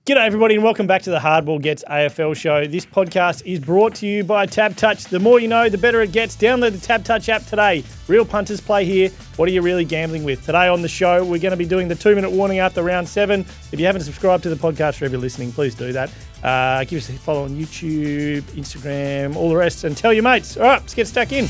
G'day everybody and welcome back to the Hardball Gets AFL show. This podcast is brought to you by Tab Touch. The more you know, the better it gets. Download the Tab Touch app today. Real punters play here. What are you really gambling with? Today on the show, we're going to be doing the 2-minute warning after round 7. If you haven't subscribed to the podcast wherever you're listening, please do that. Give us a follow on YouTube, Instagram, all the rest, and tell your mates. All right, let's get stuck in.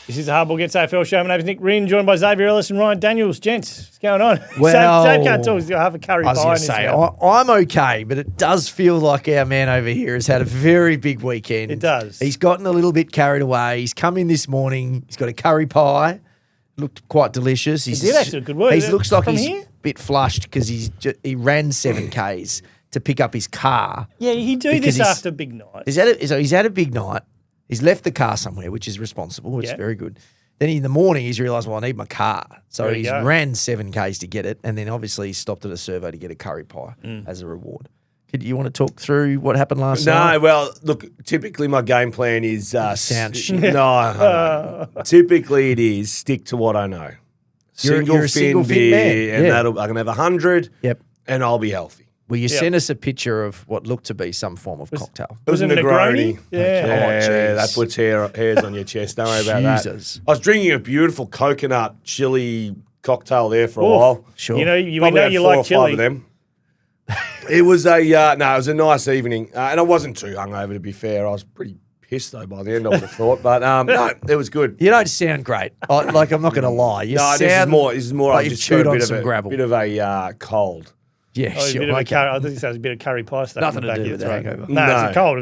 This is the Hardball Gets AFL show. My name is Nick Rynne, joined by Xavier Ellis and Ryan Daniels. Gents, what's going on? Well, Xavier can't talk. He's got half a curry pie. I was going to say, I'm okay, but it does feel like our man over here has had a very big weekend. It does. He's gotten a little bit carried away. He's come in this morning. He's got a curry pie. Looked quite delicious. He did actually a good work. He looks like From he's here? a bit flushed because he ran 7Ks to pick up his car. Yeah, he do because this after a big night. He's had a big night. He's left the car somewhere, which is responsible, which is very good. Then in the morning, he's realised, well, I need my car. So he's ran 7Ks to get it, and then obviously he stopped at a servo to get a curry pie as a reward. You want to talk through what happened last night? No, well, look, typically my game plan is... sound shit. No. Typically it is stick to what I know. You're a single fin man. And I can have 100 and I'll be healthy. Well, you sent us a picture of what looked to be some form of cocktail. It was a Negroni. Yeah. That puts hairs on your chest. Don't worry about that. I was drinking a beautiful coconut chili cocktail there for a while. Sure. You know, we know you like chili. Of them. It was it was a nice evening. And I wasn't too hungover, to be fair. I was pretty pissed, though, by the end, I would have thought. But, no, it was good. You don't sound great. I'm not going to lie. This is more like you've chewed on some gravel. Bit of a cold. Yeah, sure. I think it was a bit of curry pie stuff. Nothing to do with the hangover. No, it's cold.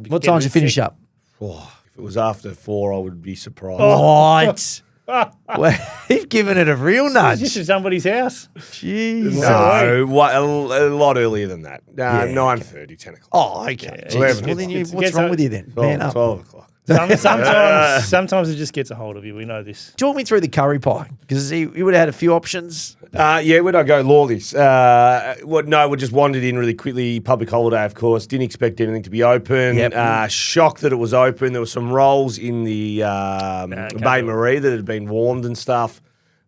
What time did you finish up? Oh, if it was after 4, I would be surprised. What? Well, you've given it a real nudge. This is somebody's house. Jeez. No, a lot earlier than that. 9:30, 10 o'clock. Oh, okay. Well, then what's wrong with you then? 12 o'clock. Sometimes it just gets a hold of you. We know this. Talk me through the curry pie because he would have had a few options. Where'd I go? Lawley's. We just wandered in really quickly. Public holiday, of course. Didn't expect anything to be open. Shocked that it was open. There were some rolls in the Bay Marie that had been warmed and stuff.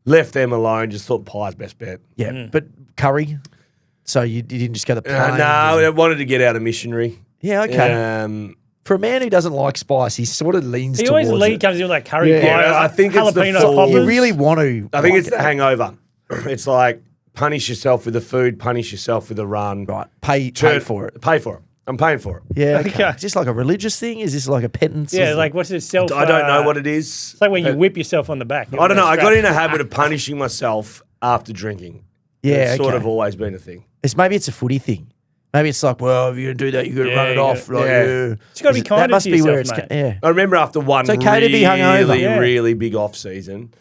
Left them alone. Just thought pie's best bet. Yeah, but curry. So you didn't just go the plain? No, I wanted to get out of missionary. Yeah, okay. For a man who doesn't like spice, he sort of leans towards it. He comes in with like curry pie. Yeah, I think it's the poppers. You really want to. I think it's the hangover. It's like punish yourself with the food, punish yourself with the run. Right, pay for it. Pay for it. I'm paying for it. Yeah, okay. Is this like a religious thing? Is this like a penance? Yeah, like what's it? I don't know what it is. It's like when you whip yourself on the back. I don't know. I got in a habit of punishing myself after drinking. Yeah, it's sort of always been a thing. Maybe it's a footy thing. Maybe it's like, well, if you're going to do that, you've got to run it off. It's got to be kind of to yourself, mate. I remember after one it's okay to be hungover. really big off-season,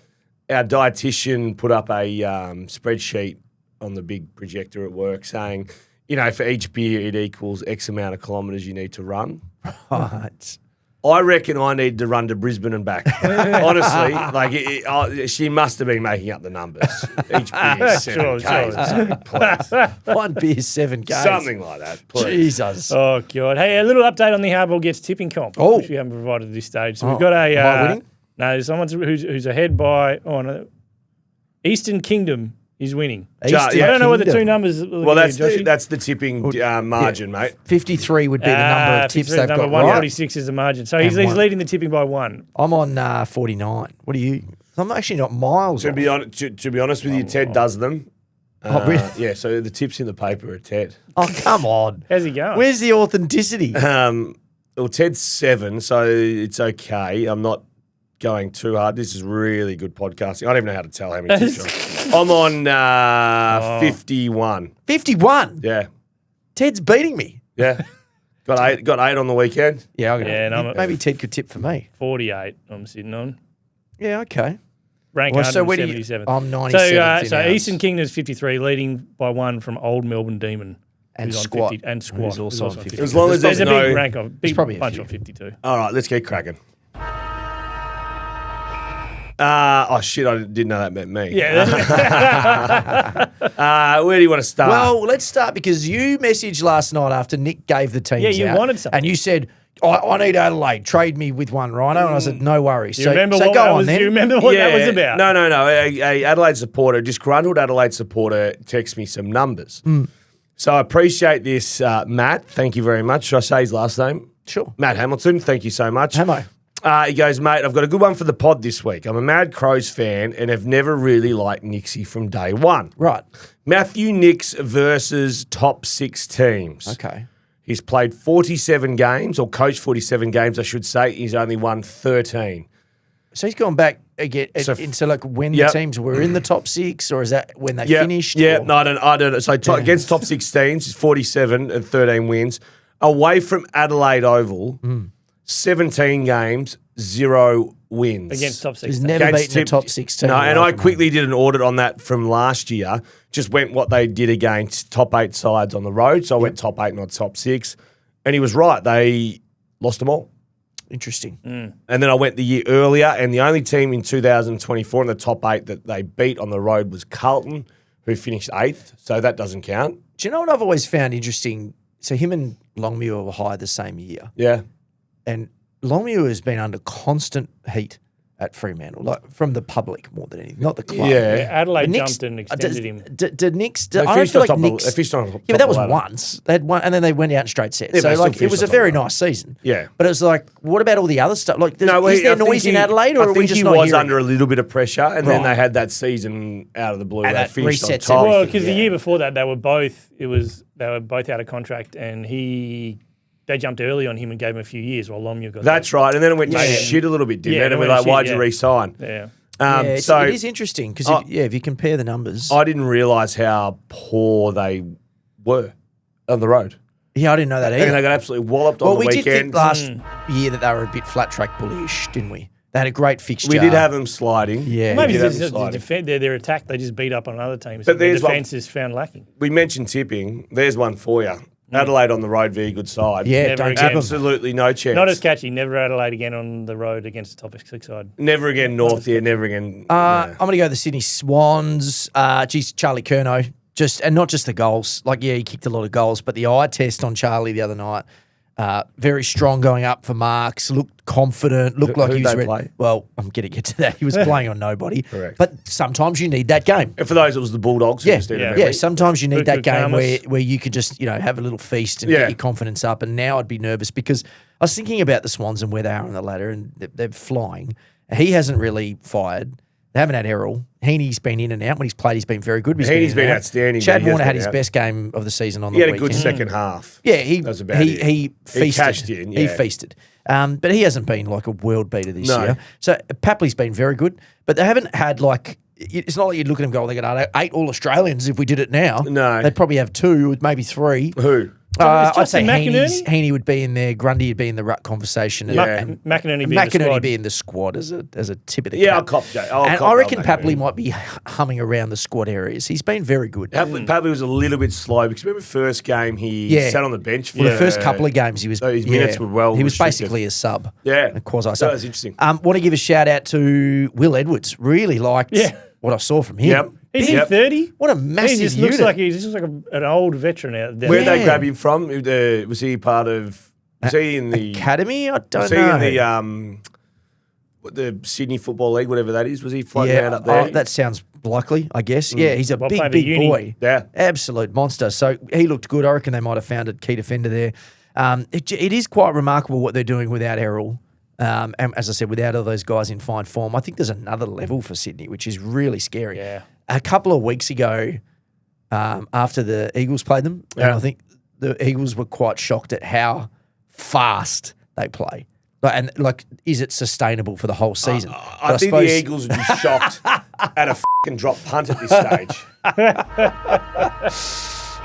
our dietitian put up a spreadsheet on the big projector at work saying, for each beer, it equals X amount of kilometres you need to run. Right. I reckon I need to run to Brisbane and back. Honestly, she must have been making up the numbers. Each beer is 7Ks. Please. One beer, 7Ks. Something like that. Please. Jesus. Oh, God. Hey, a little update on the Hardball Gets tipping comp, which we haven't provided at this stage. So we've got a... Am I winning? No, someone who's ahead by... Eastern Kingdom is winning. I don't know what the two numbers... Well, that's the tipping margin, mate. 53 would be the number of tips they've got. 146 is the margin. So he's leading the tipping by 1. I'm on 49. What are you? I'm actually not miles To be honest with you, Ted does them. Really? Yeah, so the tips in the paper are Ted. Oh, come on. How's he going? Where's the authenticity? Well, Ted's 7, so it's okay. I'm not going too hard. This is really good podcasting. I don't even know how to tell how many tips I'm on 51. 51? Yeah. Ted's beating me. Yeah. Got eight on the weekend. Yeah, maybe Ted could tip for me. 48 I'm sitting on. Yeah, okay. Rank 177. I'm 97. So Eastern Kingdom's 53, leading by 1 from Old Melbourne Demon. And Squat. Who's also on 50. As long as there's a no... big rank of... Big probably bunch on 52. All right, let's get cracking. Shit, I didn't know that meant me. Yeah. Where do you want to start? Well, let's start because you messaged last night after Nick gave the teams out. you wanted something. And you said, I need Adelaide. Trade me with one, Rhino. And I said, no worries. You remember what that was about? No. A Adelaide supporter, disgruntled Adelaide supporter, text me some numbers. So I appreciate this, Matt. Thank you very much. Should I say his last name? Sure. Matt Hamilton. Thank you so much. Hamo. He goes, mate, I've got a good one for the pod this week. I'm a Mad Crows fan and have never really liked Nixie from day one. Right. Matthew Nix versus top 6 teams. Okay. He's played 47 games, or coached 47 games, I should say. He's only won 13. So he's gone back again into like when the teams were in the top 6, or is that when they finished? Yeah, or? no, I don't know. So against top 6 teams, he's 47 and 13 wins. Away from Adelaide Oval, 17 games, 0 wins. Against top 6. He's never beaten a top 6 team. No, and I quickly did an audit on that from last year. Just went what they did against top 8 sides on the road. So I went top 8, not top 6. And he was right. They lost them all. Interesting. And then I went the year earlier, and the only team in 2024 in the top 8 that they beat on the road was Carlton, who finished 8th. So that doesn't count. Do you know what I've always found interesting? So him and Longmuir were high the same year. Yeah. And Longmuir has been under constant heat at Fremantle, like from the public more than anything, not the club. Yeah. Adelaide jumped and extended him. Did Nix? They I don't feel like Nix. They fished on top Yeah, but that was of the ladder. once. They had one, and then they went out in straight sets. Yeah, so but like still it was fished a on top very of the ladder. nice season. Yeah. But it was like, what about all the other stuff? Like, is there I noise think in Adelaide, or I are we think just he not was hearing under it? a little bit of pressure, and then Right. they had that season out of the blue. And They that finished on resets top. Well, because the year before that, they were both out of contract, and they jumped early on him and gave him a few years while Longmuir got. That's right, and then it went to shit a little bit, didn't Yeah, it? And it we're went like, to why'd shit, you yeah. re-sign? Yeah. So it is interesting because if you compare the numbers, I didn't realise how poor they were on the road. I didn't know that either. And they got absolutely walloped on the we weekend. did think last year that they were a bit flat track bullyish, didn't we? They had a great fixture. We did have them sliding. Yeah. Maybe We did have this them is sliding. their attack. They just beat up on other teams. But The there's defence is found lacking. We mentioned tipping. There's one for you. Adelaide on the road, very good side. Yeah, Never don't again. tip them. Absolutely no chance. Not as catchy. Never Adelaide again on the road against the top 6 side. Never again North, never again. I'm going to go the Sydney Swans. Charlie Curnow. And not just the goals. Like, yeah, he kicked a lot of goals, but the eye test on Charlie the other night, very strong going up for marks, looked confident, looked like he was Who'd they play? Well, I'm going to get to that. He was playing on nobody. Correct. But sometimes you need that game. And for those, it was the Bulldogs. Yeah, Yeah. sometimes you need that Luka game Kamas. where you could just, have a little feast and get your confidence up. And now I'd be nervous because I was thinking about the Swans and where they are on the ladder and they're flying. He hasn't really fired. They haven't had Errol. Heaney's been in and out. When he's played, he's been very good. Heaney's been outstanding. Chad but he has Warner had been his out. best game of the season on the He had weekend. a good second half. Yeah, he That's about it. he feasted. cashed in, He yeah. feasted. But he hasn't been like a world beater this No. year. So Papley's been very good, but they haven't had like. It's not like you'd look at them and go, they're going to 8 All Australians if we did it now. No. They'd probably have 2, maybe 3. Who? I'd say Justin McInerney? Heaney would be in there. Grundy would be in the rut conversation. And, Yeah. and McInerney be in the squad. be in the squad as a tip of the Yeah, cap. I'll cop Jay. And I reckon Papley might be humming around the squad areas. He's been very good. Papley was a little bit slow because remember first game he sat on the bench for Well, the first couple of games he was. So his minutes were well He was restricted. basically a sub. Yeah. a quasi That sub. was interesting. Want to give a shout out to Will Edwards. Really liked what I saw from him. Yep. He's in 30. What a He massive just unit. looks like an old veteran out there. Where did they Yeah. grab him from? Was he part of? Was he in the Academy? I don't Was know. he in the Sydney Football League, whatever that is? Was he floating around up there? that sounds likely, I guess. Yeah, he's a Well, big played at uni. boy. Yeah. Absolute monster. So he looked good. I reckon they might have found a key defender there. It is quite remarkable what they're doing without Errol. And as I said, without all those guys in fine form, I think there's another level for Sydney, which is really scary. Yeah. A couple of weeks ago, after the Eagles played them, and Yeah. I think the Eagles were quite shocked at how fast they play. Is it sustainable for the whole season? I think the Eagles would be shocked at a fucking drop punt at this stage.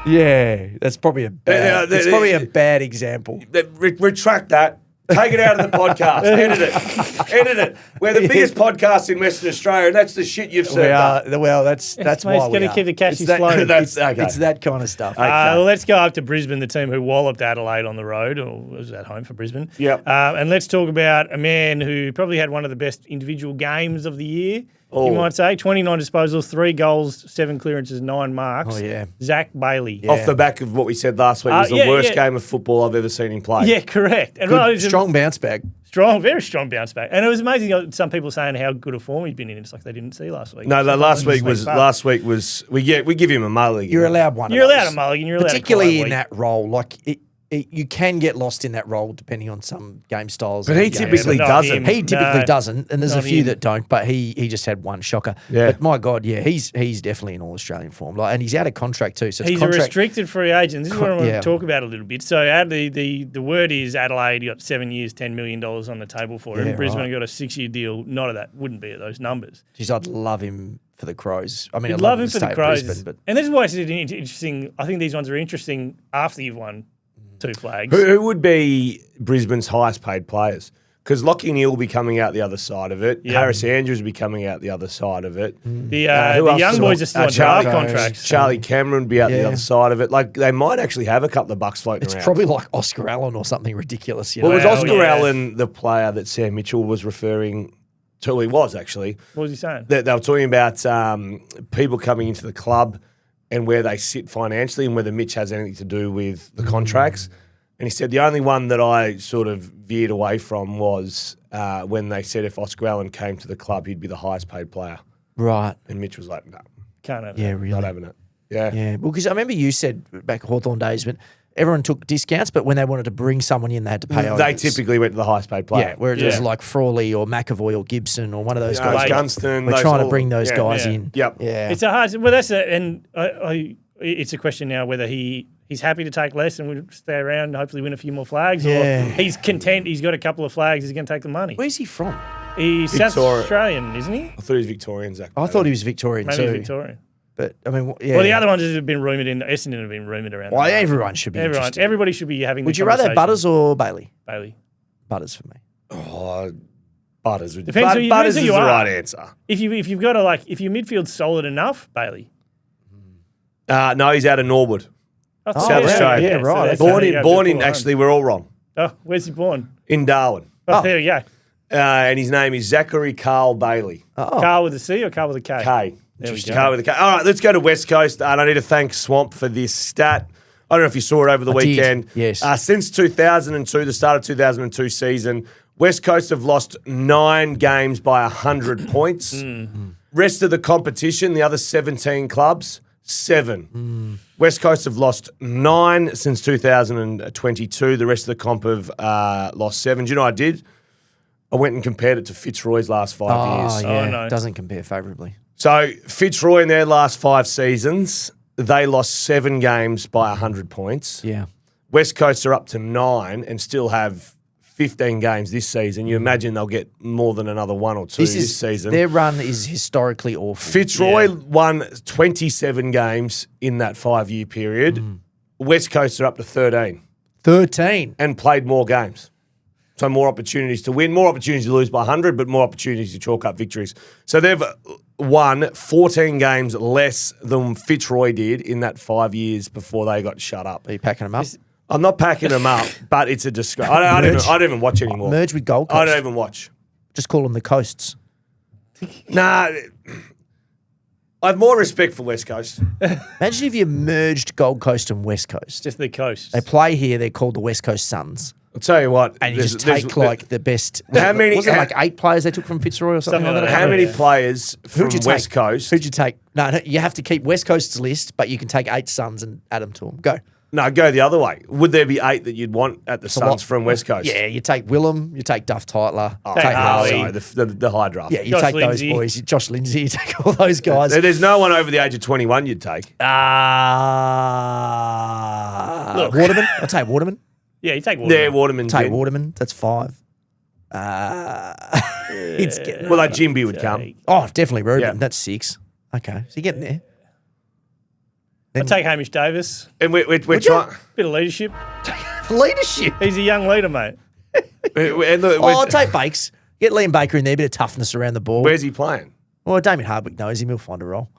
Yeah, that's probably a bad. Yeah, it's probably a bad example. Retract that. Take it out of the podcast. Edit it. Edit it. We're the biggest podcast in Western Australia, and that's the shit you've served up. Well, that's mate, why it's we gotta are. keep the cashies It's that- flowing. That's okay. It's that kind of stuff. Let's go up to Brisbane, the team who walloped Adelaide on the road, or was at home for Brisbane. Yep. And let's talk about a man who probably had one of the best individual games of the year. you might say. 29 disposals, 3 goals, 7 clearances, 9 marks. Oh, yeah. Zach Bailey. Yeah. Off the back of what we said last week, was the worst game of football I've ever seen him play. Yeah, correct. And Good, strong bounce back. Very strong bounce back. And it was amazing. Some people saying how good a form he's been in. It's like they didn't see last week. No, last week was we give him a mulligan. You're allowed one. You're allowed a mulligan. You're allowed particularly in that role. Like you can get lost in that role depending on some game styles. But he typically doesn't. He typically doesn't, and there's a few that don't. But he just had one shocker. Yeah. But my God, yeah, he's definitely in all Australian form. Like, and he's out of contract too. So he's a restricted free agent. This is what I want to talk about a little bit. So the word is Adelaide got 7 years, $10 million on the table for him. Brisbane got a 6-year deal. Not of that wouldn't be at those numbers. Jeez, I'd love him for the Crows. I mean, I'd I'd love him for the Crows. Brisbane, but and this is why it's interesting. I think these ones are interesting after you've won 2 flags. Who would be Brisbane's highest paid players? Because Lockie Neal will be coming out the other side of it. Yeah. Harris Andrews will be coming out the other side of it. The young boys are still on draft contracts. Charlie Cameron will be out the other side of it. Like, they might actually have a couple of bucks floating around. it's probably like Oscar Allen or something ridiculous. You Well, know? was Oscar Allen the player that Sam Mitchell was referring to? He was, actually. What was he saying? They were talking about people coming into the club and where they sit financially and whether Mitch has anything to do with the contracts. And he said the only one that I sort of veered away from was when they said if Oscar Allen came to the club, he'd be the highest paid player. Right. And Mitch was like, no, Can't have Yeah, that. really. not having it. Yeah. Yeah. Well, because I remember you said back at Hawthorn days, but everyone took discounts, but when they wanted to bring someone in, they had to pay over. They typically went to the highest paid player. Yeah, whereas it was like Frawley or McAvoy or Gibson or one of those guys. Gunston. We're trying to bring those guys in. Yep. Yeah. It's a hard. Well, that's a, and it's a question now whether he's happy to take less and would stay around and hopefully win a few more flags, or he's content. He's got a couple of flags. He's going to take the money. Where's he from? He's South Australian, isn't he? I thought he was Victorian, Zach. I thought he was Victorian Maybe too. he's Victorian. But I mean, yeah. Well, the other ones have been rumoured in Essendon have been rumoured around. Well, everyone should be. Everybody should be having. Would you rather have Butters or Bailey? Bailey. Butters for me. Oh, Butters. Depends who Butters is you the are. right answer. If you've got to if your midfield's solid enough, Bailey. No, he's out of Norwood. South Australia. Yeah, right. So Born in, actually, we're all wrong. Oh, where's he born? In Darwin. Oh, there we go. And his name is Zachary Carl Bailey. Carl with a C or Carl with a K? K. There we Just go. Carl with a K. All right, let's go to West Coast. And I need to thank Swamp for this stat. I don't know if you saw it over the weekend. Yes. Since 2002, the start of 2002 season, West Coast have lost 9 games by 100 points. Rest of the competition, the other 17 clubs, 7. West Coast have lost 9 since 2022. The rest of the comp have lost 7. Do you know what I did? I went and compared it to Fitzroy's last 5 years. Yeah. Oh, no. Doesn't compare favourably. So Fitzroy in their last 5 seasons, they lost 7 games by 100 points. Yeah. West Coast are up to 9 and still have 15 games this season. You imagine they'll get more than another 1 or 2 this season. Their run is historically awful. Fitzroy won 27 games in that 5-year period. West Coast are up to 13 and played more games. So more opportunities to win, more opportunities to lose by 100, but more opportunities to chalk up victories. So they've won 14 games less than Fitzroy did in that 5 years before they got shut up. Are you packing them up? I'm not packing them up, but it's a disgrace. I don't even watch anymore. Merge with Gold Coast. I don't even watch. Just call them the Coasts. Nah, I have more respect for West Coast. Imagine if you merged Gold Coast and West Coast. Just the coast. They play here. They're called the West Coast Suns. I'll tell you what. And you just take the best. How many? Was it like 8 players they took from Fitzroy or something like that? How many players from West Coast? Who'd you take? No, you have to keep West Coast's list, but you can take 8 Suns and add them to them. Go. No, go the other way. Would there be 8 that you'd want at the Suns from West Coast? Yeah, you take Willem, you take Duff Titler, Oh, take Harley. sorry, the high draft. Yeah, you Josh take Lindsay. those boys. Josh Lindsay, you take all those guys. There's no one over the age of 21 you'd take. Waterman. I'll take Waterman. Yeah, you take Waterman. Yeah, Waterman's Take in. Waterman. That's 5. It's getting, Well, like Jimby would come. oh, definitely Reuben. Yeah. That's 6. Okay, so you're getting there. I take Hamish Davis. And we're trying. Bit of leadership. Leadership. He's a young leader, mate. I'll take Bakes. Get Liam Baker in there, a bit of toughness around the ball. Where's he playing? Well, Damien Hardwick knows him. He'll find a role.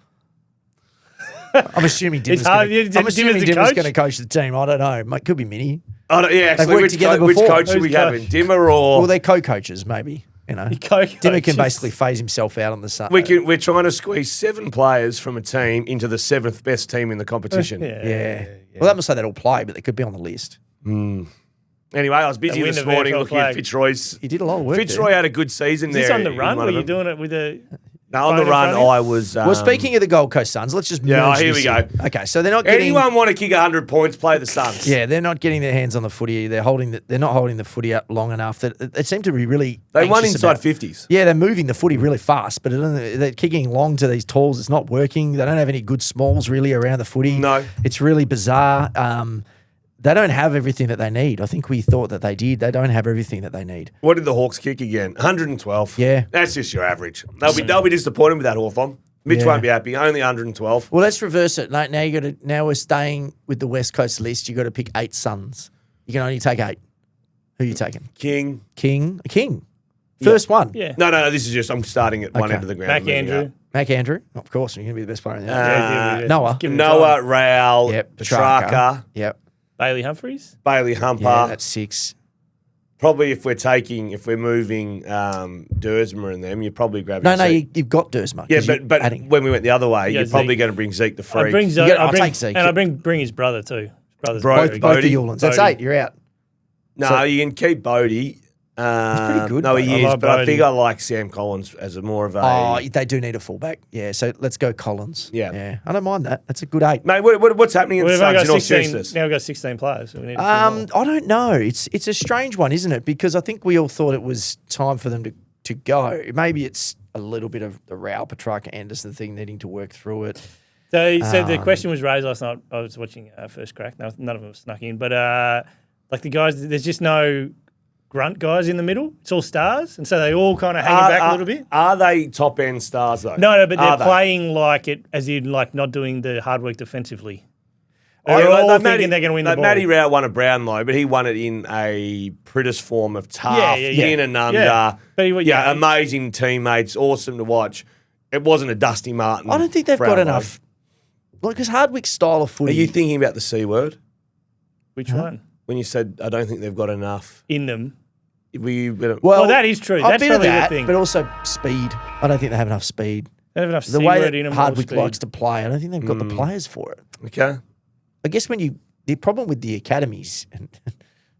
I'm assuming Dimmer's going to coach the team. I don't know. Could be Minnie. Yeah, actually, worked together which before. coach should we have in? Dimmer or? Well, they're co-coaches, maybe. You know, Coco Dimmer can just- basically phase himself out on the sun. We're trying to squeeze 7 players from a team into the 7th best team in the competition. Yeah. Well, that must say they all play, but they could be on the list. Anyway, I was busy win this the morning VFL looking flag. at Fitzroy's. He did a lot of work. Fitzroy had a good season Is there. this on the in run? one Were of you them. doing it with a... No, on the phone in run, front of you? I was. Well, speaking of the Gold Coast Suns, let's just merge here this we go. in. Okay, so they're not getting Anyone want to kick 100 points? Play the Suns. Yeah, they're not getting their hands on the footy. They're not holding the footy up long enough. They seem to be really. They won anxious inside about- 50s. Yeah, they're moving the footy really fast, but they're kicking long to these talls. It's not working. They don't have any good smalls really around the footy. No. It's really bizarre. They don't have everything that they need. I think we thought that they did. They don't have everything that they need. What did the Hawks kick again? 112. Yeah. That's just your average. They'll be disappointed with that, Hawthorn. Mitch Yeah. won't be happy. Only 112. Well, let's reverse it. Now we're staying with the West Coast list. You got to pick 8 Suns. You can only take 8. Who are you taking? King. King. First one. Yeah. No. This is just I'm starting at one Okay. end of the ground. Mac moving Andrew. up. Mac Andrew. Of course, you're going to be the best player in the Yeah, Noah. Give him Noah, time. Raoul, Yep. Petrarca, Yep. Bailey Humphries. Bailey Humper. Yeah, that's 6. Probably if we're moving Dersma and them, you're probably grabbing No, Zeke. you've got Dersma. Yeah, 'cause you're but adding. when we went the other way, Yeah, you're probably Zeke. going to bring Zeke the I freak. bring Zo- I'll take Zeke. and I bring his brother too. His brother's Bro- very both good. the Bodie. Ewlands. That's Bodie. 8. You're out. No, So- you can keep Bodie. He's pretty good, No, though. he I is, like but I Bodie. think I like Sam Collins as a more of a. Oh, they do need a fullback. Yeah, so let's go Collins. Yeah. I don't mind that. That's a good 8. Mate, what's happening in the We've only Suns? got In all 16. seriousness, Now we've got 16 players. So we need a few more. I don't know. It's a strange one, isn't it? Because I think we all thought it was time for them to go. Maybe it's a little bit of the Raoul Petrarca Anderson thing needing to work through it. So he said the question was raised last night. I was watching First Crack. No, none of them snuck in. But like the guys, there's just no grunt guys in the middle. It's all stars. And so they all kind of hanging back a little bit. Are they top end stars though? No, but Are they're they? playing like it, as in like not doing the hard work defensively. Oh, They're like, all like thinking they're going to win the ball. Matty Rao won a Brownlow, but he won it in a Pritis form of tough, in and under. Yeah. But amazing teammates, awesome to watch. It wasn't a Dusty Martin. I don't think they've got Brownlow. enough. Because Hardwick's style of Are footy. you thinking about the C word? Which one? When you said, I don't think they've got enough. In them. Were you gonna, well, that is true. A That's bit of probably the that, thing. but also speed. I don't think they have enough speed. They have enough The way C-word in that them. Hardwick speed. likes to play, I don't think they've got the players for it. okay. I guess the problem with the academies, and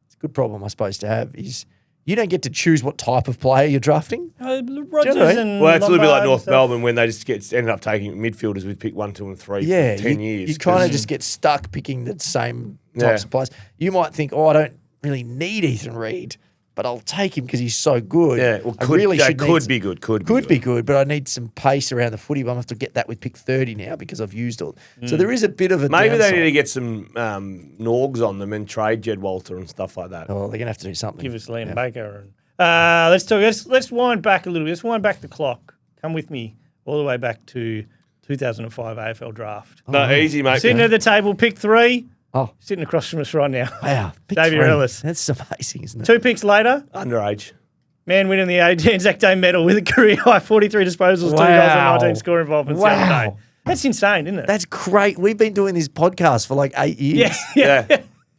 it's a good problem I suppose to have, is you don't get to choose what type of player you're drafting. Rogers Do you know? and Well, it's a little bit like Lombard and North stuff. Melbourne when they just ended up taking midfielders with pick 1, 2, and 3 Yeah, for 10 years. You kind 'cause- of just get stuck picking the same Yeah. types of players. You might think, I don't really need Ethan Reid, but I'll take him because he's so good. Yeah, well, I really should could be good. Could be good, but I need some pace around the footy. But I'm going to have to get that with pick 30 now because I've used all. So there is a bit of a Maybe they downside. need to get some Norgs on them and trade Jed Walter and stuff like that. Oh, they're going to have to do something. Give us Liam Baker. And, let's wind back a little bit. Let's wind back the clock. Come with me all the way back to 2005 AFL draft. No, easy, mate. Sitting at the table, pick 3. Oh, Sitting across from us right now. wow. Pick Xavier 3. Ellis. That's amazing, isn't it? 2 picks later, Underage. man winning the Anzac Day medal with a career high 43 disposals, 2 goals and Wow. 19 score involvements the Wow. other day. That's insane, isn't it? That's great. We've been doing this podcast for like 8 years. yeah.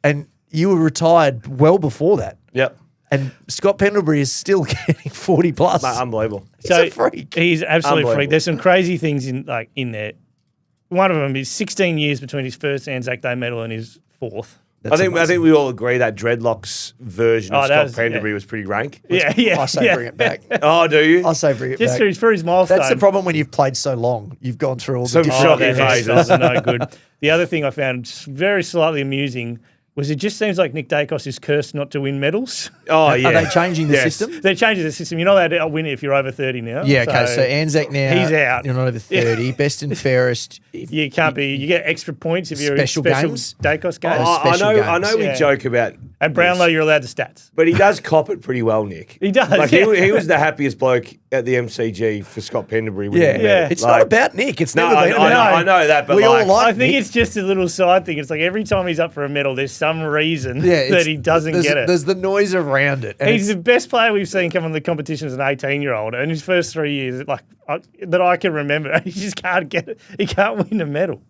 And you were retired well before that. Yep. And Scott Pendlebury is still getting 40 plus. Mate, unbelievable. He's a freak. He's an absolute freak. Unbelievable. There's some crazy things in there. One of them is 16 years between his first Anzac Day medal and his 4th. I think we all agree that Dreadlocks version of Oh, that Scott was- Pendlebury was pretty rank. Yeah. I say bring it back. Oh, do you? I say bring it Just back. for his milestone. That's the problem when you've played so long. You've gone through all the Some different shocking that phases. hairstyles are no good. The other thing I found very slightly amusing was it just seems like Nick Dacos is cursed not to win medals. Oh, yeah. Are they changing the Yes. system? They're changing the system. You're not allowed to win it if you're over 30 now. Yeah, okay. So Anzac now. He's out. You're not over 30. Best and fairest. You can't be. You get extra points if you're Special in special games? Dacos games. Oh, I special know games. we Yeah. joke about At Brownlow, you're allowed the stats. but he does cop it pretty well, Nick. He does, Like yeah. he was the happiest bloke at the MCG for Scott Pendlebury. winning Yeah. the medal. It's Like- not about Nick. It's No, never I, been I, about know, Nick. I know that, but We all like I think Nick. it's just a little side thing. It's like every time he's up for a medal, there's some reason Yeah, that he doesn't there's, get it. There's the noise around it. And He's it's- the best player we've seen come on the competition as an 18-year-old. And his first 3 years, that I can remember, he just can't get it. He can't win a medal.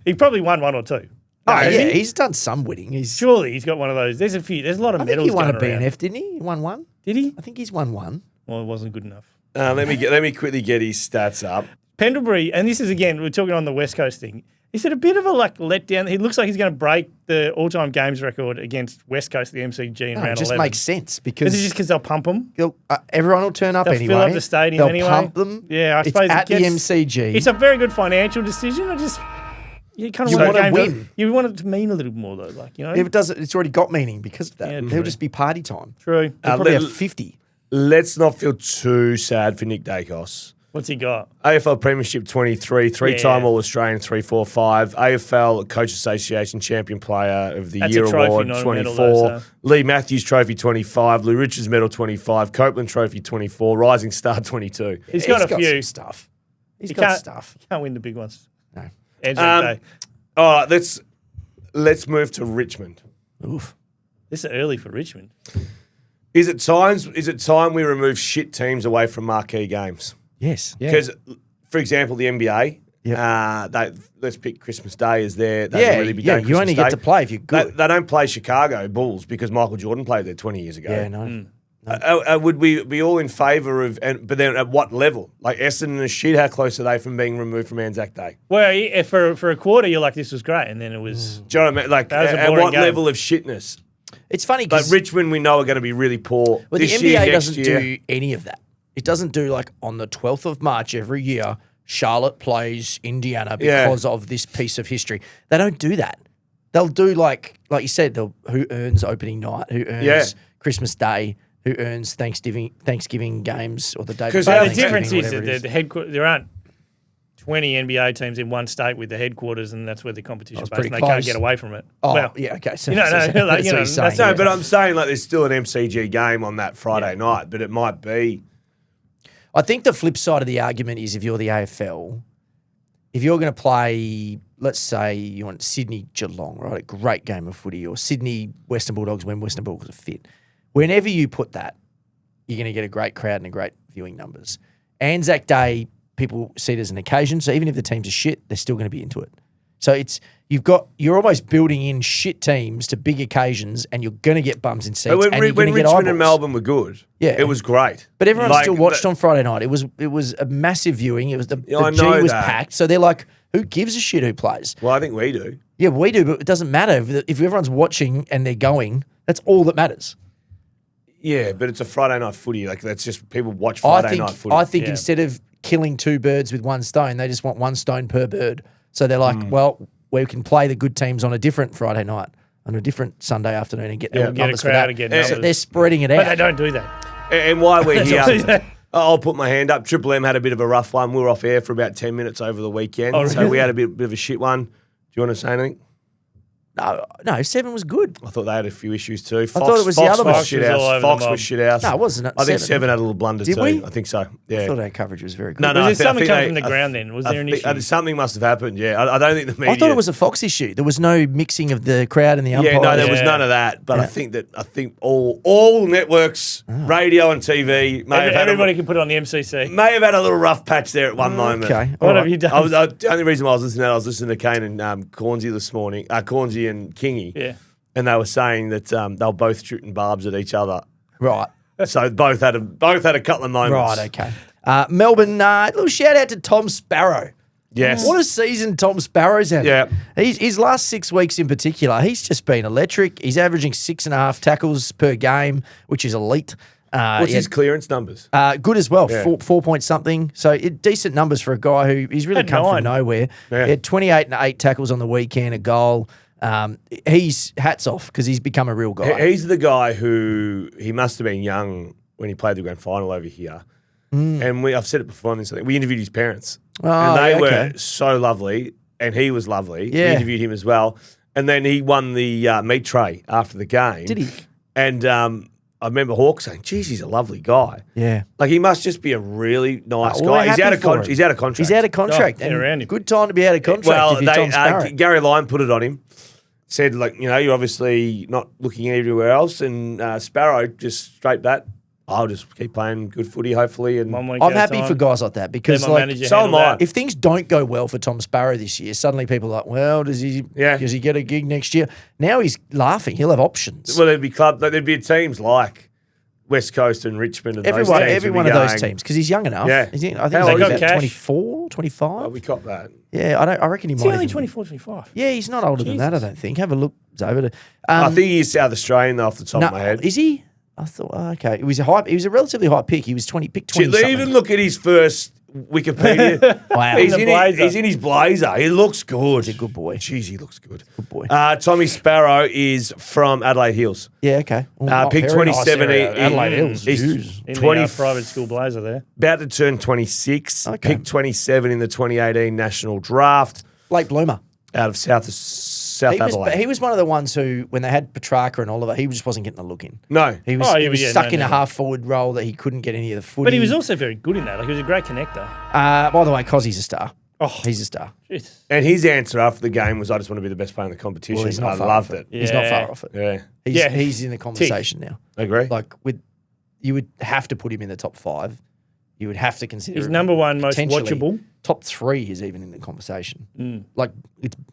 He probably won 1 or 2. oh, has yeah, he? he's done some winning. Surely he's got one of those. There's a lot of I think medals he won a going around. BNF, didn't he? He won one. Did he? I think he's won one. Well, it wasn't good enough. Let me quickly get his stats up. Pendlebury, and this is again, we're talking on the West Coast thing. Is it a bit of a letdown? He looks like he's going to break the all-time games record against West Coast, the MCG, in round 11. It just makes sense because is it just because they'll pump them? Everyone will turn up They'll anyway. fill up the stadium they'll anyway. pump them. Yeah, I suppose at the MCG. It's a very good financial decision. You kind of want to win. You want it to mean a little more though, If it doesn't, it's already got meaning because of that. Yeah, It'll just be party time. True. They'll probably have 50. Let's not feel too sad for Nick Dacos. What's he got? AFL Premiership 23, three-time All-Australian 345, AFL Coach Association Champion Player of the Year Award 24, Lee Matthews Trophy 25, Lou Richards Medal 25, Copeland Trophy 24, Rising Star 22. He's got a few some stuff. He's got stuff. He can't win the big ones. No. All right, let's move to Richmond. Oof. This is early for Richmond. Is it time we remove shit teams away from marquee games? Yes. Because, for example, the NBA, let's pick Christmas Day as their really big game. You only get to play if you're good. They don't play Chicago Bulls because Michael Jordan played there 20 years ago. Yeah, no. Would we be all in favour of, but then at what level? Like Essendon and shit, how close are they from being removed from Anzac Day? Well, for a quarter, you're like, this was great. And then it was... Do you know what I mean? Like, at what level of shitness? It's funny because... Like Richmond, we know are going to be really poor. Well, this the NBA year, doesn't next year. do any of that. It doesn't do like on the 12th of March every year, Charlotte plays Indiana because of this piece of history. They don't do that. They'll do like you said, who earns opening night, who earns Christmas Day, who earns Thanksgiving games or the day before. So the difference is that the headquarters, there aren't 20 NBA teams in one state with the headquarters, and that's where the competition is based, and they can't get away from it. Oh, well, yeah, okay. So, but I'm saying like there's still an MCG game on that Friday night, but it might be. I think the flip side of the argument is if you're the AFL, if you're going to play, let's say you want Sydney Geelong, right, a great game of footy, or Sydney Western Bulldogs when Western Bulldogs are fit, whenever you put that, you're going to get a great crowd and a great viewing numbers. Anzac Day, people see it as an occasion, so even if the teams are shit, they're still going to be into it. So you're almost building in shit teams to big occasions, and you're going to get bums in seats. When Richmond and Melbourne were good, it was great. But everyone still watched on Friday night. It was a massive viewing. It was the G was packed. So they're like, who gives a shit who plays? Well, I think we do. Yeah, we do, but it doesn't matter if everyone's watching and they're going. That's all that matters. Yeah, but it's a Friday night footy. Like that's just people watch Friday night footy. I think instead of killing two birds with one stone, they just want one stone per bird. So they're like, well, we can play the good teams on a different Friday night, on a different Sunday afternoon, and get numbers for that. So they're spreading it out. But they don't do that. And while we're here, I'll put my hand up. Triple M had a bit of a rough one. We were off air for about 10 minutes over the weekend, so we had a bit of a shit one. Do you want to say anything? No, 7 was good. I thought they had a few issues too. Fox, I thought it was the other one. Fox was shit house. No, it wasn't. I think 7 had a little blunder too. We? I think so. Yeah. I thought our coverage was very good. No, was there something coming from the ground then? Was there an issue? Something must have happened, yeah. I don't think the media... I thought it was a Fox issue. There was no mixing of the crowd and the umpires. Yeah, no, there was none of that. But I think all networks, radio and TV, everybody can put it on the MCC. May have had a little rough patch there at one moment. Okay. What have you done? The only reason why I was listening to that, I was listening to Kane and Cornsey this morning, Cornsey and Kingy. Yeah. And they were saying that they were both shooting barbs at each other. Right. So both had a couple of moments. Right, okay. Melbourne, little shout out to Tom Sparrow. Yes. What a season Tom Sparrow's had. Yeah. His last 6 weeks in particular, he's just been electric. He's averaging 6.5 tackles per game, which is elite. What's his clearance numbers? Good as well, Yeah. 4 point something. So decent numbers for a guy who he's really come from nowhere. Yeah. He had 28 and 8 tackles on the weekend, a goal. He's hats off because he's become a real guy. He's the guy who he must have been young when he played the grand final over here. And I've said it before on this. We interviewed his parents, and they were so lovely, and he was lovely. Yeah. We interviewed him as well, and then he won the meat tray after the game. Did he? And I remember Hawk saying, "Geez, he's a lovely guy." Yeah, like he must just be a really nice guy. He's out of contract. He's out of contract. Oh, around him. Good time to be out of contract. Well, if you're Tom Sparrow. Gary Lyon put it on him. Said, like, you're obviously not looking anywhere else. And Sparrow just straight bat. I'll just keep playing good footy, hopefully. And I'm happy for guys like that because, so am I. If things don't go well for Tom Sparrow this year, suddenly people are like, well, does he get a gig next year? Now he's laughing. He'll have options. Well, there'd be teams like West Coast and Richmond and every one of those teams, because he's young enough. Yeah. I think How he's old is about he? 24, 25. Oh, we cop that. Yeah, I reckon he Is might he only even- 24, 25? Yeah, he's not older than that, I don't think. Have a look, Xavier. I think he is South Australian off the top of my head. Is he? I thought, okay. He was a relatively high pick. He was picked 20 Even look at his first Wikipedia. Wow. He's In the blazer. he's in his blazer. He looks good. He's a good boy. Jeez, he looks good. Good boy. Tommy Sparrow is from Adelaide Hills. Yeah, okay. Well, Pick very nice 27. area, Adelaide Hills. He's Jeez. In 20 the private school blazer there. about to turn 26. Okay. Pick 27 in the 2018 national draft Late bloomer. out of South Adelaide. He was one of the ones who, when they had Petrarca and Oliver, he just wasn't getting the look in. No. He was, Oh, he yeah, was yeah, stuck no, in a no. half-forward role that he couldn't get any of the footy. But he was also very good in that. Like, he was a great connector. By the way, Cozzy's a star. Oh, He's a star. jeez. And his answer after the game was, I just want to be the best player in the competition. Well, he's not I far loved off it. He's not Yeah. far off it. Yeah. He's in the conversation now. Agree. Like, you would have to put him in the top 5. You would have to consider He's him number one most potentially watchable. Top 3 is even in the conversation. Like,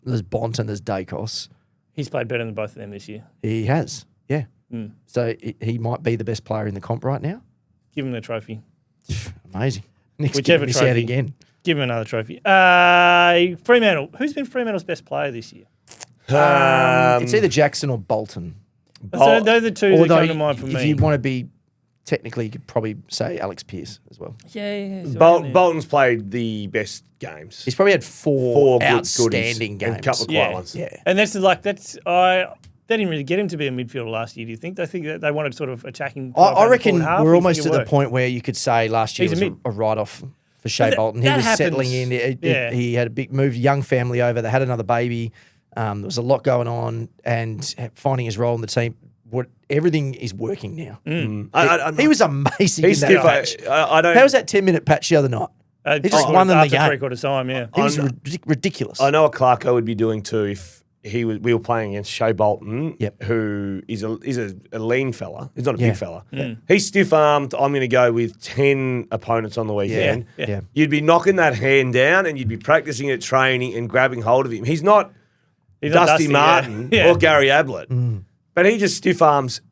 there's Bont and there's Dacos. He's played better than both of them this year. He has, yeah. So he might be the best player in the comp right now. Give him the trophy. Amazing. Next Whichever year, miss out trophy. again. Give him another trophy. Fremantle. Who's been Fremantle's best player this year? It's either Jackson or Bolton. So those are the two that come to mind for if me. you want to be technically, you could probably say Alex Pearce as well. yeah. Bolton's played the best games. He's probably had four good outstanding goodies games. and a couple of Yeah. quiet ones. Yeah. And they didn't really get him to be a midfielder last year. Do you think? They think that they wanted sort of attacking. I reckon forward half. we're You almost think to it the worked? point where you could say last year He's was a mid. a write-off for Shea But Bolton. He that was happens. settling in. Yeah. He had a big move, young family over. They had another baby. There was a lot going on, and finding his role in the team. Everything is working now. He was amazing in that patch. How was that 10-minute patch the other night? He just won them the after game. three-quarter time, yeah. He was ridiculous. I know what Clarko would be doing too if we were playing against Shea Bolton, Yep. who is a lean fella. He's not a Yeah. big fella. He's stiff-armed. I'm going to go with 10 opponents on the weekend. Yeah. You'd be knocking that hand down and you'd be practicing at training and grabbing hold of him. He's not Dusty Martin yeah. or Gary Ablett, but he just stiff-arms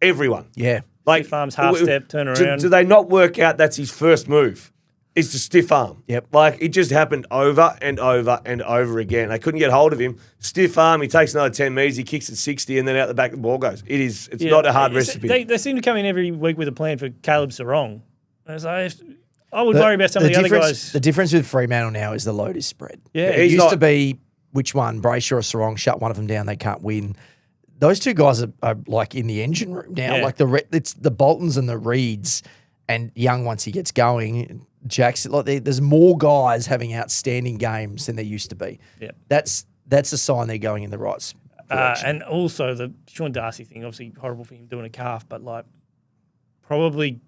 everyone. Yeah. Like Stiff arms, half step, turn around. Do they not work out that's his first move? Is to stiff arm. Yep. Like it just happened over and over and over again. They couldn't get hold of him. Stiff arm, he takes another 10 metres, he kicks at 60 and then out the back the ball goes. It's not a hard recipe. They seem to come in every week with a plan for Caleb Sarong. I would worry about some of the other guys. The difference with Fremantle now is the load is spread. Yeah. It used to be which one, Brayshaw or Sarong, shut one of them down, they can't win. Those two guys are like in the engine room now. Yeah. Like it's the Boltons and the Reeds, and Young once he gets going, Jackson. Like there's more guys having outstanding games than there used to be. Yeah. That's a sign they're going in the right direction. And also the Sean Darcy thing, obviously horrible for him doing a calf, but like probably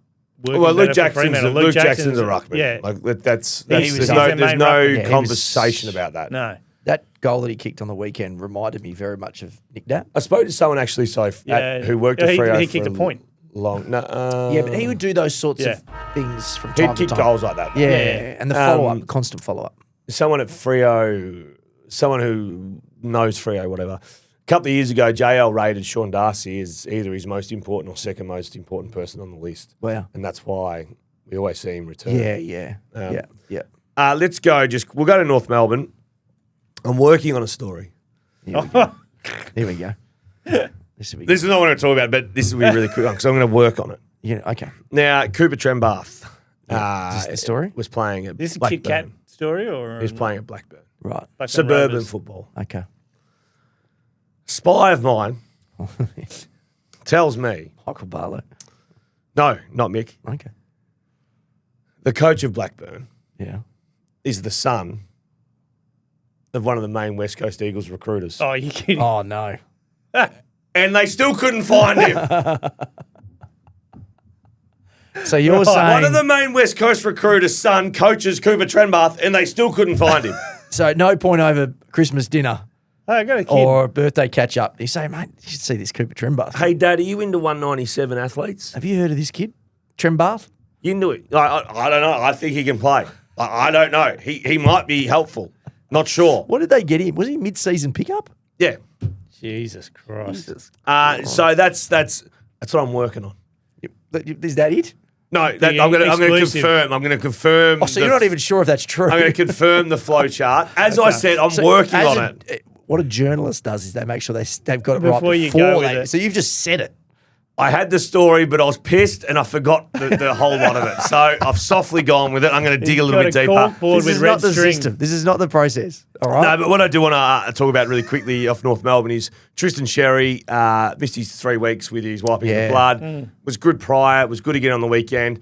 working Well, better Luke for Jackson's Fremantle. Luke Jackson's a ruckman. Yeah. Like that's He was there's their no main ruckman. Yeah, he conversation was- about that. No. That goal that he kicked on the weekend reminded me very much of Nick Dapp. I spoke to someone actually who worked at Freo. He kicked a point. Long. No, Yeah, but he would do those sorts of things from time he'd to kick time. goals like that. Yeah, Yeah. and the follow-up, constant follow-up. Someone at Freo, someone who knows Freo, whatever. A couple of years ago, JL rated Sean Darcy as either his most important or second most important person on the list. Wow. And that's why we always see him return. Yeah. Let's go. We'll go to North Melbourne. I'm working on a story. Here we go. This will be This is not what I want to talk about, but this will be really quick because I'm going to work on it. Yeah, okay. Now, Cooper Trembath Is this the story? was playing at This is a Blackburn. Kit Kat story or He was playing at Blackburn. Right. Blackburn Suburban Rovers? football. Okay. Spy of mine tells me, Michael Barlow. no, not Mick, Okay. the coach of Blackburn Yeah. is the son of one of the main West Coast Eagles recruiters. Oh, you kidding? Oh, no. And they still couldn't find him. So you're saying... One of the main West Coast recruiters' son coaches Cooper Trembath, and they still couldn't find him. So no point over Christmas dinner Hey, I got a kid. or birthday catch-up. You say, mate, you should see this Cooper Trembath. Hey, Dad, are you into 197 athletes? Have you heard of this kid? Trembath? You into it? I don't know. I think he can play. I don't know. He might be helpful. Not sure. What did they get him? Was he mid-season pickup? Yeah. Jesus Christ. So that's what I'm working on. Is that it? No, I'm going to confirm. I'm going to confirm. Oh, so you're not even sure if that's true. I'm going to confirm the flow chart. As I said, I'm working on it. What a journalist does is they make sure they've got it right Before you go with it. So you've just said it. I had the story, but I was pissed and I forgot the whole lot of it. So I've softly gone with it. I'm going to dig a little bit deeper. This is not the system. This is not the process. All right. No, but what I do want to talk about really quickly off North Melbourne is Tristan Sherry missed his 3 weeks with his wiping of the blood. Was good prior. Was good again on the weekend.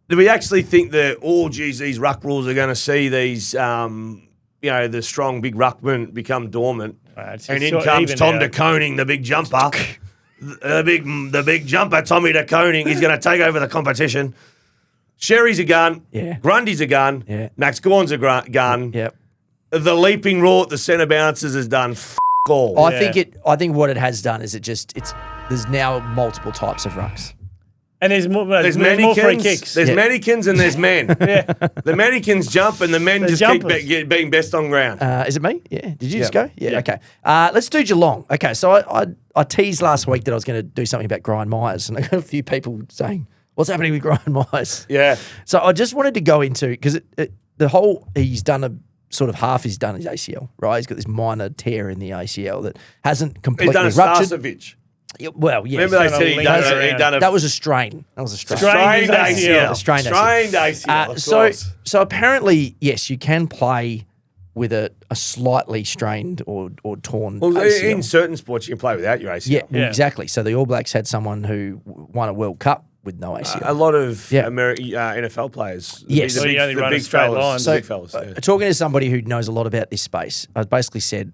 Do we actually think that, these ruck rules are going to see these, the strong big ruckman become dormant? And in comes Tom de Koning, the big jumper. The big jumper, Tommy de Koning, is going to take over the competition. Sherry's a gun. Yeah. Grundy's a gun. Yeah. Max Gawn's a gun. Yep. The leaping raw at the centre bounces has done all. I think what it has done is there's now multiple types of rucks. And there's more free kicks. There's mannequins and there's men. The mannequins jump and the men just keep being best on ground. Is it me? Yeah. Did you just go? Yeah. Okay. Let's do Geelong. Okay. So I teased last week that I was going to do something about Brian Myers, and I got a few people saying, "What's happening with Brian Myers?" Yeah. So I just wanted to go into because he's done he's done his ACL, right? He's got this minor tear in the ACL that hasn't completely ruptured. Starcevic. Well, yes. Remember they said he'd done a... That was a strain. That was a strain. Strained ACL. Strained ACL, of course. So apparently, yes, you can play with a slightly strained or torn ACL. In certain sports, you can play without your ACL. Yeah, exactly. So the All Blacks had someone who won a World Cup with no ACL. A lot of NFL players. Yes. So you only run a straight line. So big fellas, talking to somebody who knows a lot about this space, I basically said,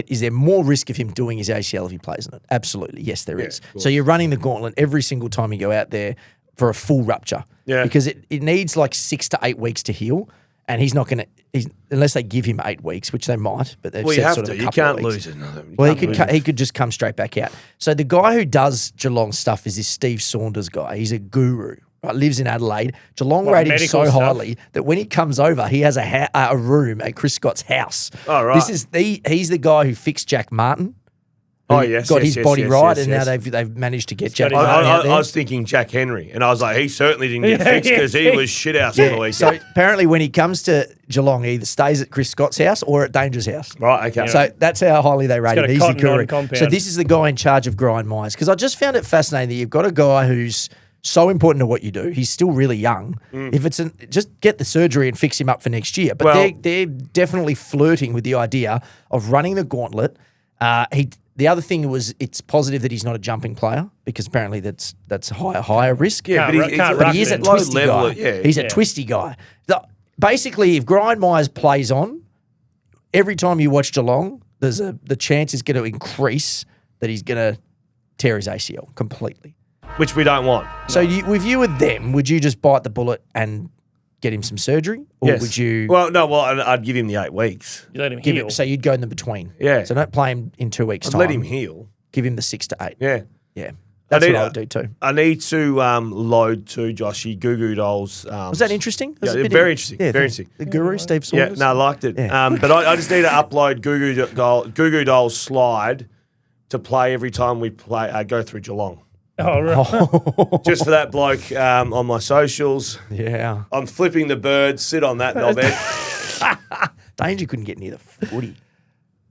is there more risk of him doing his ACL if he plays in it? Absolutely. Yes, there is. So you're running the gauntlet every single time you go out there for a full rupture. Yeah. Because it needs like 6 to 8 weeks to heal. And he's not going to, unless they give him 8 weeks, which they might, but they've said sort of a couple You can't of weeks. lose it. Well, he could just come straight back out. So the guy who does Geelong stuff is this Steve Saunders guy. He's a guru. Right, lives in Adelaide. Geelong rate him so highly that when he comes over, he has a room at Chris Scott's house. Oh, right. He's the guy who fixed Jack Martin. Got his body right, and now they've managed to get Jack Martin out there. I was thinking Jack Henry, and I was like, he certainly didn't get fixed because he was shit house on the weekend. So apparently when he comes to Geelong, he either stays at Chris Scott's house or at Danger's house. Right, okay. So that's how highly they rate him. He's the guru. Compound. So this is the guy in charge of Brian Myers. Because I just found it fascinating that you've got a guy who's so important to what you do. He's still really young. If it's just get the surgery and fix him up for next year. But they're definitely flirting with the idea of running the gauntlet. The other thing was it's positive that he's not a jumping player because apparently that's a higher risk. Yeah, but he is a twisty guy. He's a twisty guy. Basically, if Brian Myers plays on, every time you watch Geelong, the chance is going to increase that he's going to tear his ACL completely. Which we don't want. So with you with them, would you just bite the bullet and get him some surgery? Or would you... Well, I'd give him the 8 weeks. You let him heal. So you'd go in the between. Yeah. So don't play him in 2 weeks' time. Let him heal. Give him the 6 to 8. Yeah. Yeah. That's what I would do too. I need to load too, Joshy, Goo Dolls. Was that interesting? Very interesting. Yeah, very interesting. The guru, Steve Saunders? Yeah, no, I liked it. Yeah. But I just need to upload Goo Dolls slide to play every time we go through Geelong. Oh, right. Just for that bloke on my socials. Yeah. I'm flipping the bird, sit on that knobhead. Danger couldn't get near the footy.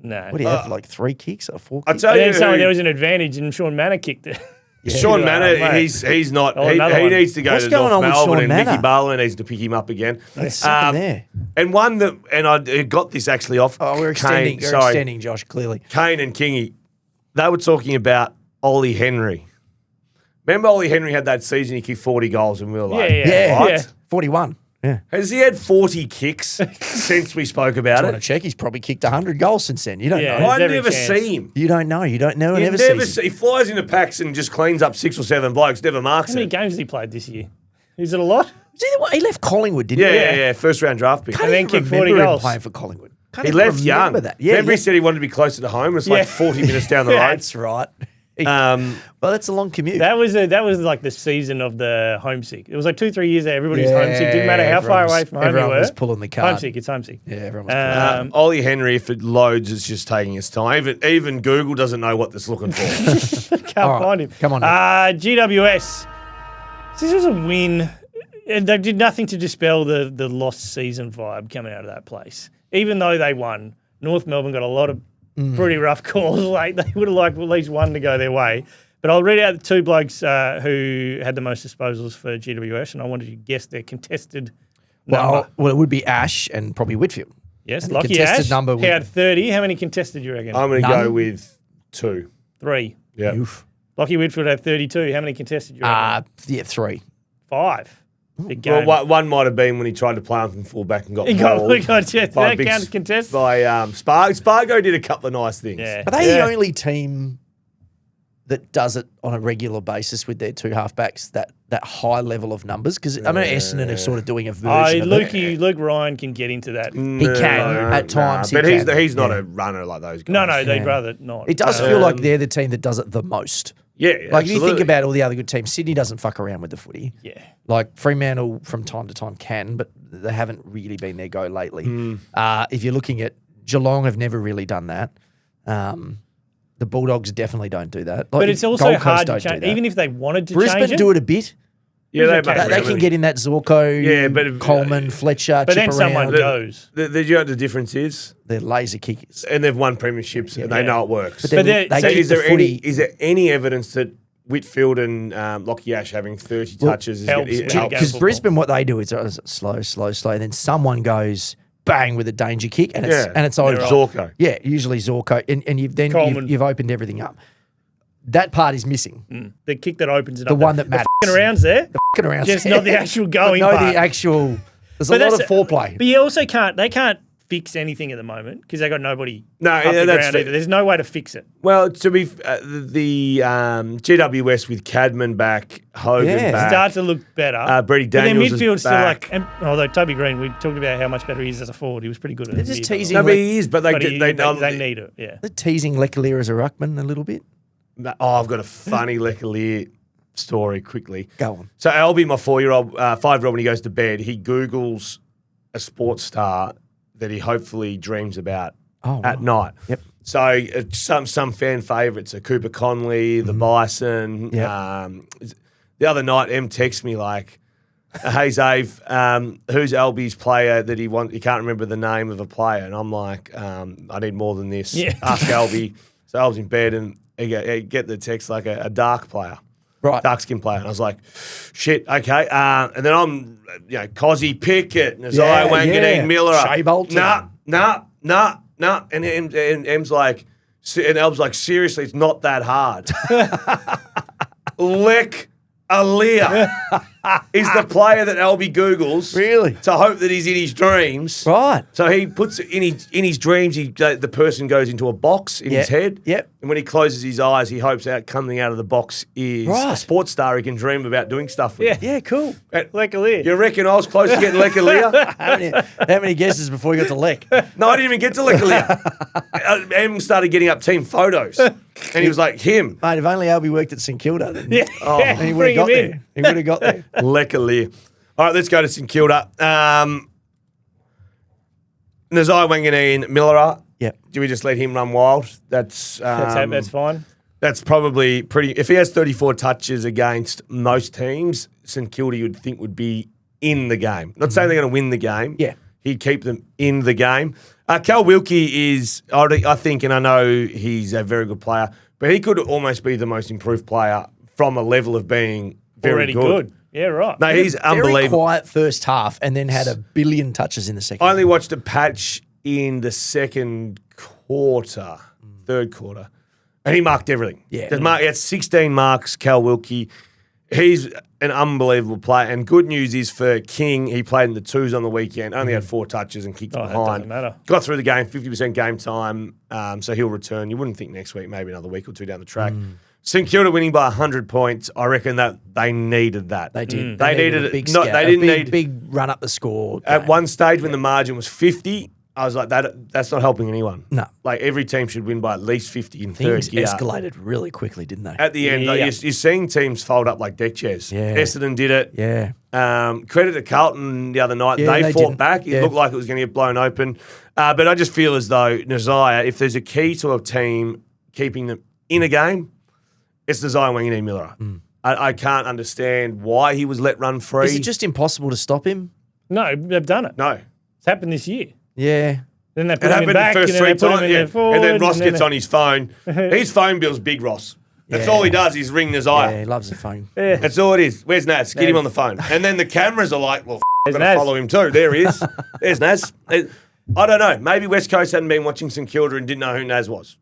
No. What do you have, like 3 kicks or 4 I kicks? tell you, there was an advantage and Sean Manor kicked it. Yeah. Sean Manor, he's not. He needs to go to North Melbourne, and Mickey Barlow needs to pick him up again. That's there. And one that, and I got this actually off. Oh, we're extending. You're extending, Josh. Clearly, Kane and Kingy, they were talking about Ollie Henry. Remember, Ollie Henry had that season. He kicked 40 goals, and we were like, yeah. 41. Yeah. Has he had 40 kicks since we spoke about it? I want to check. He's probably kicked 100 goals since then. You don't know. I never see him. You don't know. You don't know. He flies into packs and just cleans up 6 or 7 blokes. Never marks it. How many games has he played this year? Is it a lot? He left Collingwood, didn't he? Yeah. First round draft pick. And then kicked 40 goals. Playing for Collingwood. He left young. That. Yeah, remember he said he wanted to be closer to home. It was like 40 minutes down the road. That's right. Well, that's a long commute. That was like the season of the homesick. It was like 2-3 years there. Everybody was homesick. Didn't matter how far away from home you were. Everyone was pulling the card. Homesick. It's homesick. Yeah, everyone was pulling it. Ollie Henry, if it loads, it's just taking its time. Even Google doesn't know what it's looking for. Can't find him. Come on. GWS. This was a win. And they did nothing to dispel the lost season vibe coming out of that place. Even though they won, North Melbourne got a lot of pretty rough calls late. They would have liked at least one to go their way. But I'll read out the two blokes who had the most disposals for GWS, and I wanted you to guess their contested number. Well, it would be Ash and probably Whitfield. Yes, and Lockie Ash. He had 30. How many contested, you reckon? I'm going to go with 2. 3. Yeah. Oof. Lockie Whitfield had 32. How many contested, you reckon? 3. 5. Big game. Well, one might have been when he tried to play on from fullback and got mauled. That counts contested. By Spargo did a couple of nice things. Yeah. Are they the only team that does it on a regular basis with their 2 halfbacks, that high level of numbers? Because I mean, Essendon are sort of doing a version of it. Luke Ryan can get into that. He can at times. But he's not a runner like those guys. No, they'd rather not. It does feel like they're the team that does it the most. Yeah, like if you think about all the other good teams, Sydney doesn't fuck around with the footy. Yeah. Like Fremantle from time to time can, but they haven't really been their go lately. If you're looking at Geelong, have never really done that. The Bulldogs definitely don't do that. But it's also hard to change. Even if they wanted to change it. Brisbane do it a bit. Yeah, they can get in that Zorko, Coleman, Fletcher, but chip then someone around. goes. You know what the difference is? They're laser kickers. And they've won premierships and they know it works. But is there any evidence that Whitfield and Lockie Ash having 30 touches helps? Because Brisbane, what they do is slow, and then someone goes bang with a danger kick, and it's over. Zorko. Yeah, usually Zorko, and you've opened everything up. That part is missing. The kick that opens it the up. The one that matters. The around's there. The around's just there. not the actual going part. The actual. There's a lot of foreplay. But you also can't. They can't fix anything at the moment because they got nobody. That's ground either. There's no way to fix it. Well, to be the GWS with Cadman back, Hogan back, start to look better. Brady Daniels but their midfield's is back. still although Toby Green, we talked about how much better he is as a forward. He was pretty good at it. They're just teasing. No, but he is. But they need it. Yeah, they're teasing Leclerc as a ruckman a little bit. I've got a funny Leclerc story quickly. Go on. So Albie, my 5-year-old, when he goes to bed, he Googles a sports star that he hopefully dreams about at night. Yep. So some fan favourites are Cooper Conley, the Bison. Yep. The other night, Em texted me like, "Hey Zave, who's Albie's player that he can't remember the name of a player?" And I'm like, "I need more than this. Yeah. Ask Albie." So I was in bed and I get the text like a dark player. Right. Dark skin player. And I was like, shit, okay. And then I'm, Cozzy Pickett, Nazai Wanganeen, Miller. Shea Bolton. Nah. And Em's like, and Elb's like, seriously, it's not that hard. Lick Aaliyah is the player that Albie Googles. Really? To hope that he's in his dreams. Right. So he puts in his dreams, the person goes into a box in his head. Yep. And when he closes his eyes, he hopes coming out of the box is a sports star he can dream about doing stuff with. Yeah, cool. Lek Aaliyah. You reckon I was close to getting Lek Aaliyah? How many guesses before you got to Lek? No, I didn't even get to Lek Aaliyah. Em started getting up team photos. And he was like, him. Mate, if only Albie worked at St Kilda. Then, Yeah. he would have got there. He would have got there. Lek Aaliyah. All right, let's go to St Kilda. Nazai Wanganeen, Miller. Yep. Do we just let him run wild? That's fine. That's probably pretty. If he has 34 touches against most teams, St Kilda you'd think would be in the game. Not saying they're going to win the game. Yeah. He'd keep them in the game. Cal Wilkie is, I think, and I know he's a very good player, but he could almost be the most improved player from a level of being very good. Yeah, right. No, he's unbelievable. Very quiet first half and then had a billion touches in the second. I only watched a patch in the third quarter, and he marked everything. Yeah. He had 16 marks, Cal Wilkie. He's an unbelievable player. And good news is for King, he played in the twos on the weekend, only had 4 touches and kicked behind. That doesn't matter. Got through the game, 50% game time, so he'll return. You wouldn't think next week, maybe another week or two down the track. St Kilda winning by 100 points. I reckon that they needed that. They did. They needed a it. big No, scout, they didn't need big run up the score. At one stage when the margin was 50, I was like, that's not helping anyone. No. Like every team should win by at least 50 in Things third gear. escalated really quickly, didn't they? At the end, you're seeing teams fold up like deck chairs. Yeah. Essendon did it. Yeah. Credit to Carlton the other night. Yeah, they fought didn't. back. It looked like it was going to get blown open. But I just feel as though Nazai, if there's a key to a team keeping them in a game, it's Nazai Wanganeen Miller. I can't understand why he was let run free. Is it just impossible to stop him? No, they've done it. No. It's happened this year. Yeah. Then they It put him in happened back, the first and then they three put him times. in Yeah. there forward. And then Ross and then gets on his phone. His phone bill's big, Ross. That's all he does is ring Nazire. Yeah, he loves the phone. Yeah. That's all it is. Where's Naz? Get him on the phone. And then the cameras are like, well, I'm going to Naz. follow him too. There he is. There's Naz. I don't know. Maybe West Coast hadn't been watching St Kilda and didn't know who Naz was.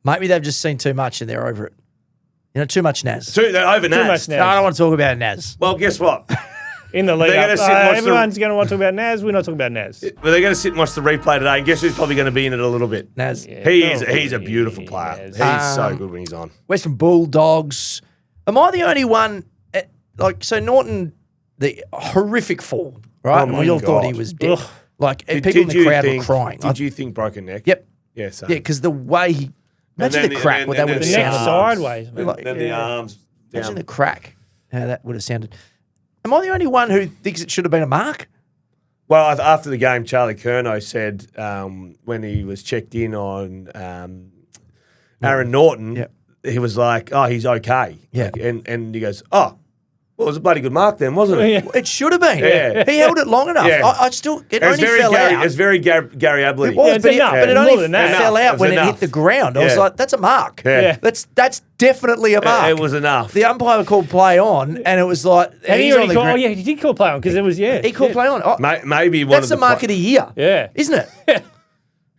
Maybe they've just seen too much and they're over it. You know, too much Naz. They're over Naz. much Naz. No, I don't want to talk about Naz. Well, guess what? In the lead They're up. gonna sit and watch Everyone's going to want to talk about Naz. We're not talking about Naz. But they're going to sit and watch the replay today, and guess who's probably going to be in it a little bit? Naz. He's a beautiful player. Naz. He's so good when he's on. Western Bulldogs. Am I the only one? So Norton, the horrific fall, right? Oh And my we all thought he God. was dead. Ugh. Like people in the crowd were crying. Did you think broken neck? Yep. Yeah, so. Yeah, because the way he. Imagine then the the- crack. and What then that would The have the neck arms. sounded. sideways, man. Like, Then the arms Imagine down. the crack. How that would have sounded. Am I the only one who thinks it should have been a mark? Well, after the game, Charlie Curnow said when he was checked in on Aaron Norton, Yep. he was like, "Oh, he's okay." Yeah. Like, and he goes, "Oh, well, it was a bloody good mark then, wasn't it?" Yeah. It should have been. Yeah. He held it long enough. Yeah. I still. It It was only very fell Gary. out. It was very Gary Ablett. It was, Yeah, it's but, enough. it More only than that. fell Enough. out It when was it hit enough. the ground. I was Yeah. like, that's a mark. Yeah. That's definitely a mark. It was enough. The umpire called play on, and it was like, And he he's on already the called, ground. he did call play on because it was, He called play on. Oh, Maybe one that's of the mark of the year, Yeah. isn't it?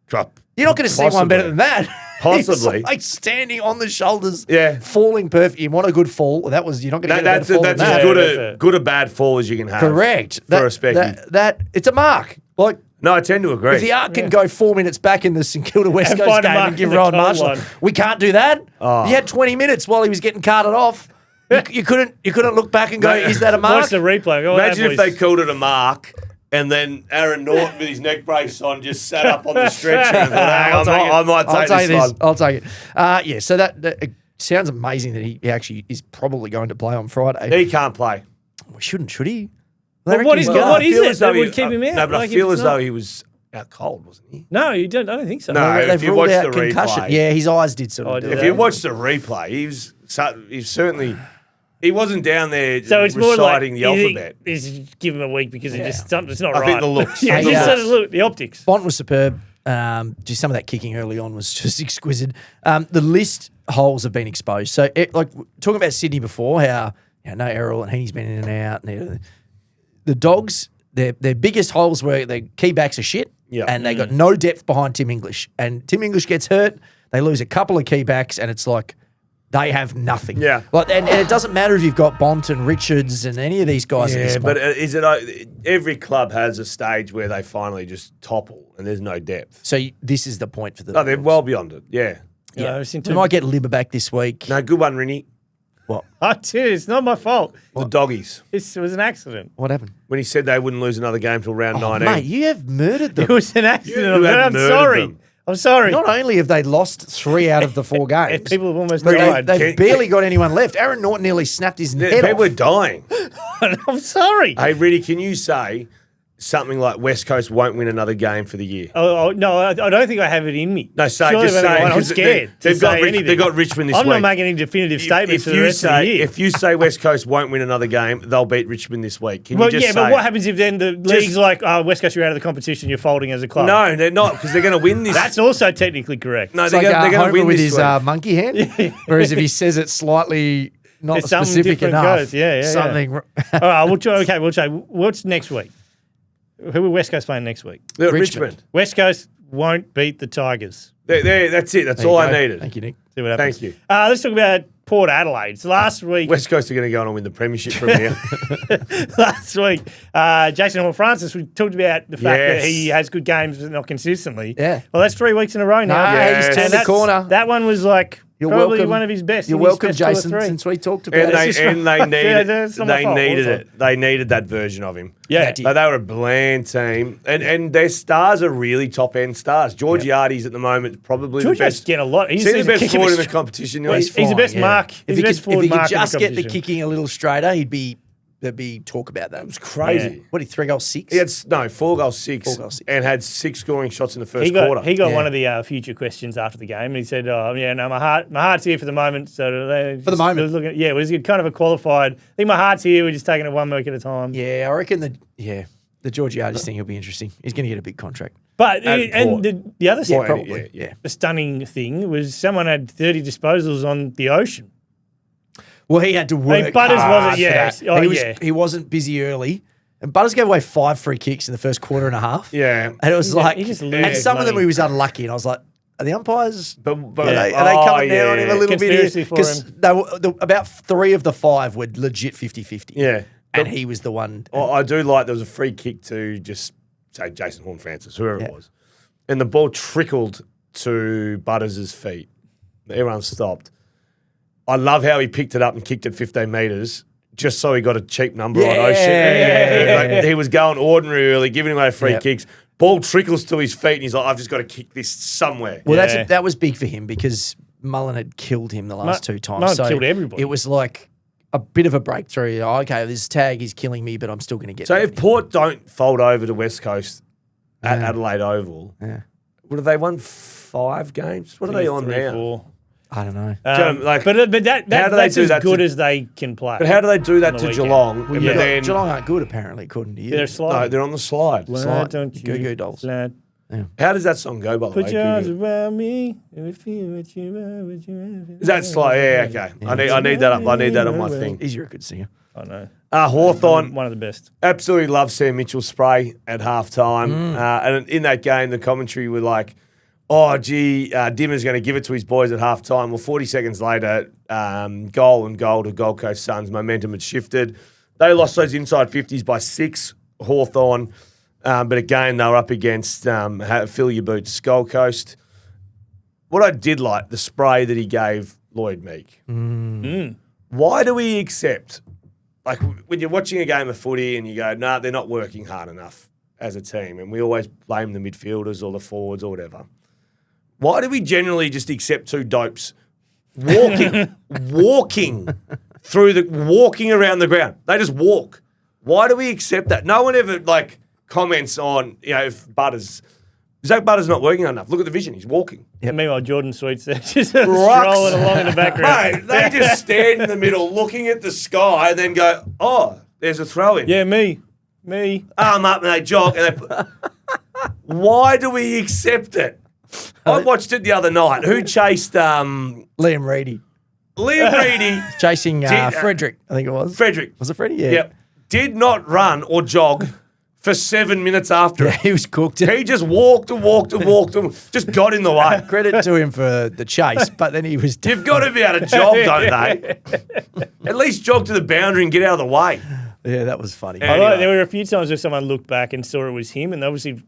drop. You're not going to see one better than that. Possibly. He's like standing on the shoulders, Yeah. falling perfect. You want a good fall. That was, you're not going to get That's a better fall as than that. good That's a it. good a bad fall as you can have. Correct. For a specky. That it's a mark. Like, No, I tend to agree. if the arc can go 4 minutes back in the St Kilda West And Coast find a game mark and give in the Rowan cold Marshall, one. we can't do that. Oh. He had 20 minutes while he was getting carted off. You couldn't look back and go, Mate, is that a mark? Watch the replay. Oh, Imagine that if they was- called it a mark and then Aaron Norton with his neck brace on just sat up on the stretcher and thought, "Hang on, I might I'll take this one." I'll take it. Yeah, so that it sounds amazing that he actually is probably going to play on Friday. He can't play. Should he? But what is Well, what I is feel it as though that he- would keep him out? No, but I Like, if feel it's as though not- he was out cold, wasn't he? No, you don't. I don't think so. No. They've if you ruled watch out the concussion. replay- Yeah, his eyes did sort Oh, of do did If that. you watch the replay, he's certainly he wasn't down there So it's more like reciting the alphabet. Is give him a week because it's not right. I think the looks. Yeah, The just looks. look, the optics. Bont was superb. Just some of that kicking early on was just exquisite. The list holes have been exposed. So, like talking about Sydney before, how no Errol and Heaney's been in and out. And the Dogs, their biggest holes were their key backs are shit, and they got no depth behind Tim English. And Tim English gets hurt, they lose a couple of key backs, and it's like they have nothing. Yeah. Like, and it doesn't matter if you've got Bont and Richards and any of these guys. At this Yeah, point. but is it every club has a stage where they finally just topple and there's no depth? So this is the point for the. No, they're well beyond it. Yeah. Yeah, We might get Libba back this week. No, good one, Rinny. What? I tell you, it's not my fault. The doggies. It was an accident. What happened? When he said they wouldn't lose another game till round 19. Mate, you have murdered them. It was an accident. You have I'm murdered sorry. them. I'm sorry. Not only have they lost 3 out of the 4 games, People have almost but died. they've barely got anyone left. Aaron Norton nearly snapped his head People are off. dying. I'm sorry. Hey, Rinny, can you say something like West Coast won't win another game for the year? Oh, no, I don't think I have it in me. No, say, Surely just I've only say. got one. I'm 'cause scared. They've got Richmond this I'm week. not making any definitive statements for the rest of the year. If you say West Coast won't win another game, they'll beat Richmond this week. Can Well, you just yeah, say but what happens if then the league's like, West Coast, you're out of the competition, you're folding as a club? No, they're not, because they're going to win this. That's also technically correct. no, It's they're like going to Homer win with this his week. monkey hand. Whereas if he says it slightly not It's something specific different enough, goes. Yeah. something. All right, we'll try. What's next week? Who are West Coast playing next week? Richmond. West Coast won't beat the Tigers. That's it. That's There all you I go. needed. Thank you, Nick. See what happens. Thank you. Let's talk about Port Adelaide. So last week, West Coast are going to go on and win the premiership from here. Jason Hall-Francis, we talked about the fact that Yes. he has good games, but not consistently. Yeah. Well, that's 3 weeks in a row now. Nah, Yes. he's turned And the that's- corner. That one was like You're probably welcome. one of his best. You're in his welcome, best 2 or Jason, 3. since we talked about and it. they just- needed Yeah, that's not my they fault, needed also. it. They needed that version of him. Yeah. They Like, they were a bland team, and their stars are really top end stars. Georgiades at the moment probably George the has best. to get a lot. He's the best kicking forward in a the competition. Well, he's the fine, best mark. He's If the he best could, forward if he mark could in the just get the competition. kicking a little straighter, he'd be there'd be talk about that. It was crazy. Yeah. What, 3 goals, 6? He had 4 goals, 6. 4 goals, 6. And had 6 scoring shots in the first quarter. He got one of the future questions after the game, and he said, my heart's here for the moment. So for the moment. It was kind of a qualified, I think my heart's here, we're just taking it one week at a time. Yeah, I reckon the Georgiades thing will be interesting. He's going to get a big contract. But the other thing, probably, the stunning thing was someone had 30 disposals on the Ocean. Well, he had to work Butters hard wasn't, for that. He wasn't busy early. And Butters gave away 5 free kicks in the first quarter and a half. Yeah. And it was he just and some of them he was unlucky. And I was like, are the umpires, but are they coming down on him a little bit here? Because about 3 of the 5 were legit 50-50. Yeah. And he was the one. I do like there was a free kick to just say Jason Horne-Francis, whoever it was. And the ball trickled to Butters' feet. Everyone stopped. I love how he picked it up and kicked it 15 metres just so he got a cheap number on Ocean. He was going ordinary early, giving away free kicks. Ball trickles to his feet and he's like, I've just got to kick this somewhere. Well, that was big for him because Mullen had killed him the last 2 times. Mullen killed everybody. It was like a bit of a breakthrough. Okay, this tag is killing me, but I'm still going to get So if Port don't fold over to West Coast at Adelaide Oval, what have they won 5 games? What are they on 3, now? 4. I don't know. But that's as good as they can play. But how do they do that to Geelong? Well, Geelong aren't good, apparently, according to you. They're sliding. No, they're on the slide. Why don't you Goo Goo Dolls. Slide. Yeah. How does that song go, by the way? Put your arms around me. Is that slide? Yeah, okay. Yeah. I need that up. I need that on my thing. You're a good singer. I know. Hawthorn. One of the best. Absolutely love Sam Mitchell's spray at halftime. And in that game, the commentary were like, Dimmer's going to give it to his boys at halftime. Well, 40 seconds later, goal to Gold Coast Suns. Momentum had shifted. They lost those inside 50s by 6, Hawthorn. But again, they were up against Fill Your Boots, Gold Coast. What I did like, the spray that he gave Lloyd Meek. Why do we accept, like when you're watching a game of footy and you go, nah, they're not working hard enough as a team, and we always blame the midfielders or the forwards or whatever. Why do we generally just accept 2 dopes walking around the ground? They just walk. Why do we accept that? No one ever comments on, if Zach Butters not working enough. Look at the vision. He's walking. Yep. Meanwhile, Jordan Sweet's there just strolling along in the background. Mate, they just stand in the middle looking at the sky and then go, there's a throw in. Yeah, me. Arm up and they jog. Why do we accept it? I watched it the other night. Who chased Liam Reedy. Chasing Frederick, I think it was. Frederick. Was it Freddie? Yeah. Yep. Did not run or jog for 7 minutes after it. He was cooked. He just walked, just got in the way. Credit to him for the chase, but then he was done. You've got to be able to jog, don't they? At least jog to the boundary and get out of the way. Yeah, that was funny. Anyway. There were a few times where someone looked back and saw it was him, and they obviously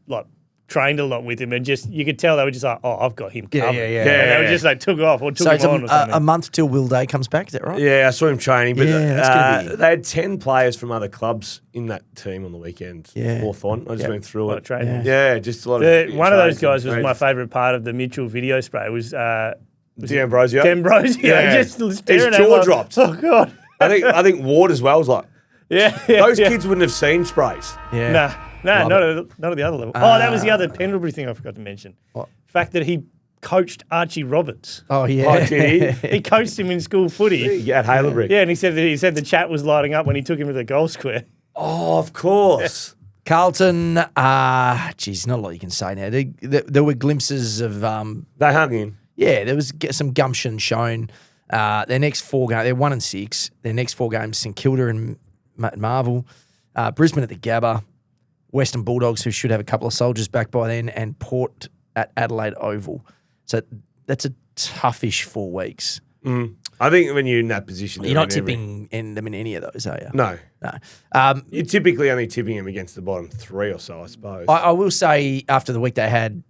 trained a lot with him, and just you could tell they were just like, I've got him covered. Yeah. And they were just took off or took him on or something. A month till Will Day comes back, is that right? Yeah, I saw him training, but that's gonna be... they had 10 players from other clubs in that team on the weekend. Yeah. Hawthorn. I just went through it. Training. Yeah, just a lot of one of those guys was my favourite part of the Mitchell video spray. Was D'Ambrosio. Yeah. Just staring his jaw dropped. Oh God. I think Ward as well was like, those kids wouldn't have seen sprays. Yeah. No, not at the other level. That was the other Pendlebury thing I forgot to mention. What? The fact that he coached Archie Roberts. Oh, yeah. Did he coached him in school footy. Yeah, at Haileybury. Yeah, and he said the chat was lighting up when he took him to the goal square. Oh, of course. Carlton, not a lot you can say now. There were glimpses of... they hung in. Yeah, there was some gumption shown. Their next 4 games, they're 1-6. Their next 4 games, St Kilda and Marvel, Brisbane at the Gabba, Western Bulldogs, who should have a couple of soldiers back by then, and Port at Adelaide Oval. So that's a toughish 4 weeks. I think when you're in that position... You're not tipping them in any of those, are you? No. No. You're typically only tipping them against the bottom 3 or so, I suppose. I will say, after the week they had,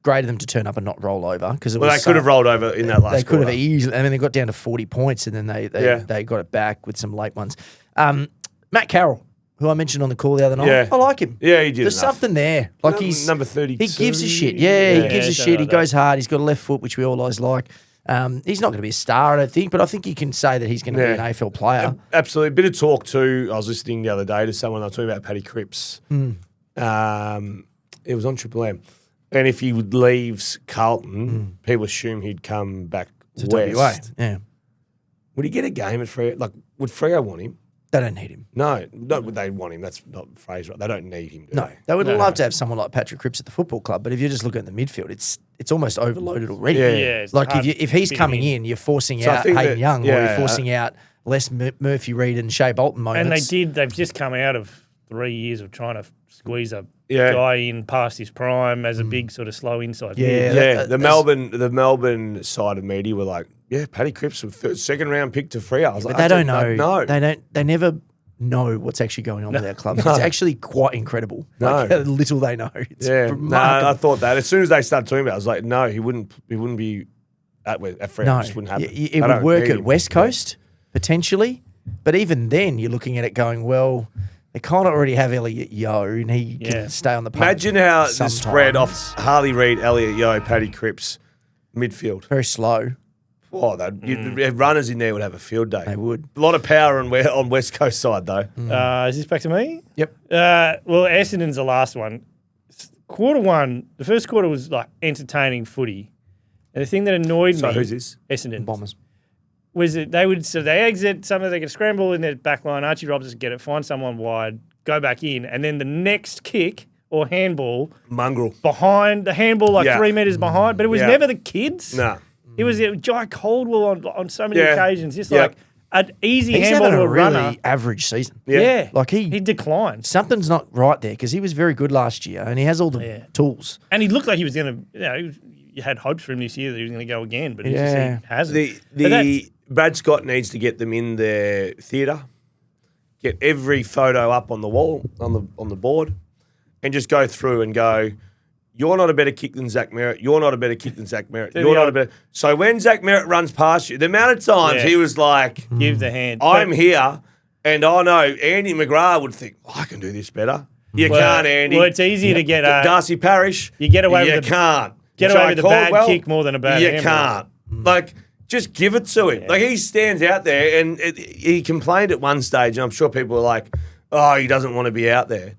graded them to turn up and not roll over. Because they could have rolled over in that last They could quarter. have easily... I mean, they got down to 40 points, and then they got it back with some late ones. Matt Carroll, who I mentioned on the call the other night. Yeah. I like him. Yeah, he did. There's something there. Like he's number 32. He gives a shit. Yeah, he gives a shit. He goes hard. He's got a left foot, which we always like. He's not going to be a star, I don't think, but I think you can say that he's going to be an AFL player. Absolutely. A bit of talk too. I was listening the other day to someone, I was talking about Paddy Cripps. It was on Triple M. And if he leaves Carlton, people assume he'd come back To west. WA. Yeah. Would he get a game at Freo? Like, would Freo want him? They don't need him. No, not would they want him. That's not the phrase right. They don't need him. No, they would love to have someone like Patrick Cripps at the football club, but if you're just looking at the midfield, it's almost overloaded already. Yeah, like if he's coming in, you're forcing out Hayden Young, or you're forcing out Les Murphy Reid and Shea Bolton moments. And they've just come out of 3 years of trying to squeeze a guy in past his prime as a big sort of slow inside. The Melbourne side of media were like, Paddy Cripps was second round pick to Freo. I was like, they don't know. They never know what's actually going on with our club. It's actually quite incredible. Like how little they know. It's remarkable. I thought that as soon as they started talking about it, I was like, no, he wouldn't be at Freo. No, It just wouldn't happen. It would work at West Coast potentially, but even then, you're looking at it going, well, they kind of already have Elliot Yeo, and he can stay on the pump. Imagine how the sometimes. spread off Harley Reid, Elliot Yeo, Paddy Cripps, midfield. Very slow. Oh, runners in there would have a field day. They would. A lot of power on West Coast side, though. Is this back to me? Yep. Well, Essendon's the last one. Quarter one, the first quarter was like entertaining footy. And the thing that annoyed me. So who's this? Essendon. Bombers. Was that they exit, some of they could scramble in their back line, Archie Roberts get it, find someone wide, go back in, and then the next kick or handball Mongrel. behind the handball, like 3 metres behind, but it was never the kids. No. It was Jai Caldwell on so many occasions, just like an easy He's handball having to a a runner. really average season. Yeah. Like he declined. Something's not right there because he was very good last year and he has all the tools. And he looked like he was going to, you had hopes for him this year that he was going to go again, but he hasn't. The Brad Scott needs to get them in their theatre, get every photo up on the wall, on the board, and just go through and go, you're not a better kick than Zach Merritt. You're not a better kick than Zach Merritt. You're not a better. So when Zach Merritt runs past you, the amount of times he was like, give the hand. I'm here, and I know Andy McGrath would think, I can do this better. You can't, Andy. Well, it's easier to get Darcy Parish. You get away with You can't. Get away with a bad kick more than a bad handball. can't. Like, just give it to him. Like, he stands out there, and he complained at one stage, and I'm sure people were like, oh, he doesn't want to be out there.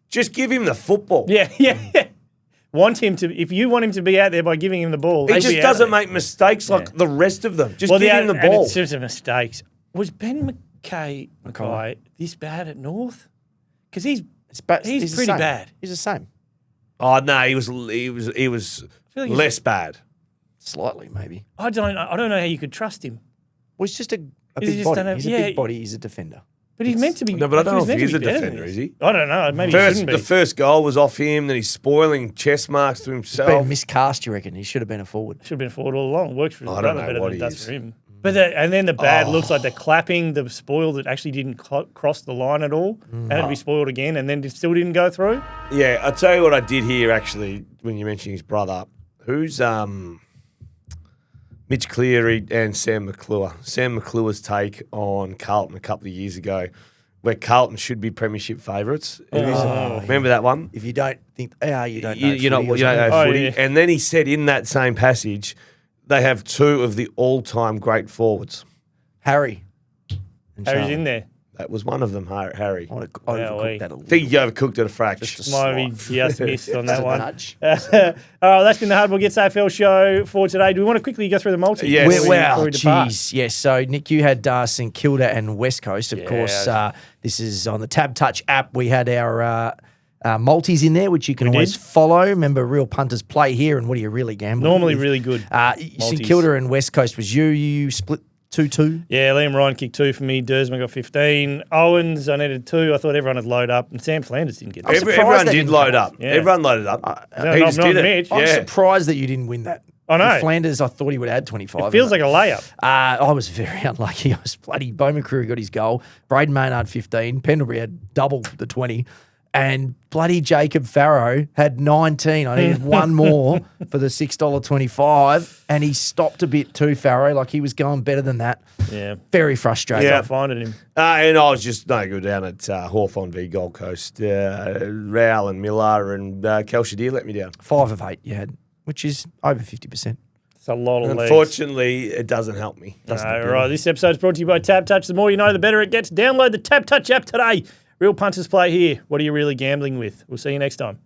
Just give him the football. Yeah. If you want him to be out there by giving him the ball, he just doesn't make mistakes like the rest of them. Just give him the ball. In terms of mistakes, was Ben Mackay this bad at North? Because he's pretty bad. He's the same. Oh no, he was less bad. Slightly, maybe. I don't know how you could trust him. Well, he's just a big body. He's a big body. He's a defender. But he's meant to be. No, but I don't know if he's a defender, is he? I don't know. Maybe he shouldn't be. The first goal was off him. Then he's spoiling chest marks to himself. He's been miscast, you reckon? He should have been a forward. Should have been a forward all along. Works for his brother better than it does for him. But and then the bad looks like the clapping, the spoil that actually didn't cross the line at all, and it'd be spoiled again, and then it still didn't go through. Yeah, I'll tell you what I did hear actually when you mentioned his brother. Who's Mitch Cleary and Sam McClure. Sam McClure's take on Carlton a couple of years ago, where Carlton should be premiership favourites. Remember that one? If you don't think, you don't know you don't know footy. Yeah. And then he said in that same passage, they have two of the all-time great forwards. Harry. Harry's in there. That was one of them, Harry. I want to overcook that a little. I think you overcooked it a fraction. Maybe just missed on that one. Nudge. All right, that's been the Hardball Gets AFL show for today. Do we want to quickly go through the multi? Yes. Well, geez. Yes. So, Nick, you had St Kilda and West Coast. Of course, this is on the Tab Touch app. We had our multis in there, which you can always follow. Remember, real punters play here, and what are you really gambling Normally with? really good. St Kilda and West Coast was you. You split 2-2. Yeah, Liam Ryan kicked 2 for me. Dersman got 15. Owens, I needed 2. I thought everyone had load up. And Sam Flanders didn't get it. Everyone did load up. Yeah. Everyone loaded up. He just did it. I'm surprised that you didn't win that. I know. With Flanders, I thought he would have had 25. It feels like a layup. I was very unlucky. I was bloody Bo McCreary got his goal. Braden Maynard 15. Pendlebury had double the 20. And bloody Jacob Farrow had 19. I needed one more for the $6.25. And he stopped a bit too, Farrow. Like he was going better than that. Yeah. Very frustrating. Yeah, finding him. And I was just no good down at Hawthorn v Gold Coast. Rowell and Miller and Kelshadir let me down. 5 of 8 you had, which is over 50%. It's a lot of legs. Unfortunately, it doesn't help me. All right, this episode's brought to you by Tap Touch. The more you know, the better it gets. Download the Tap Touch app today. Real punters play here. What are you really gambling with? We'll see you next time.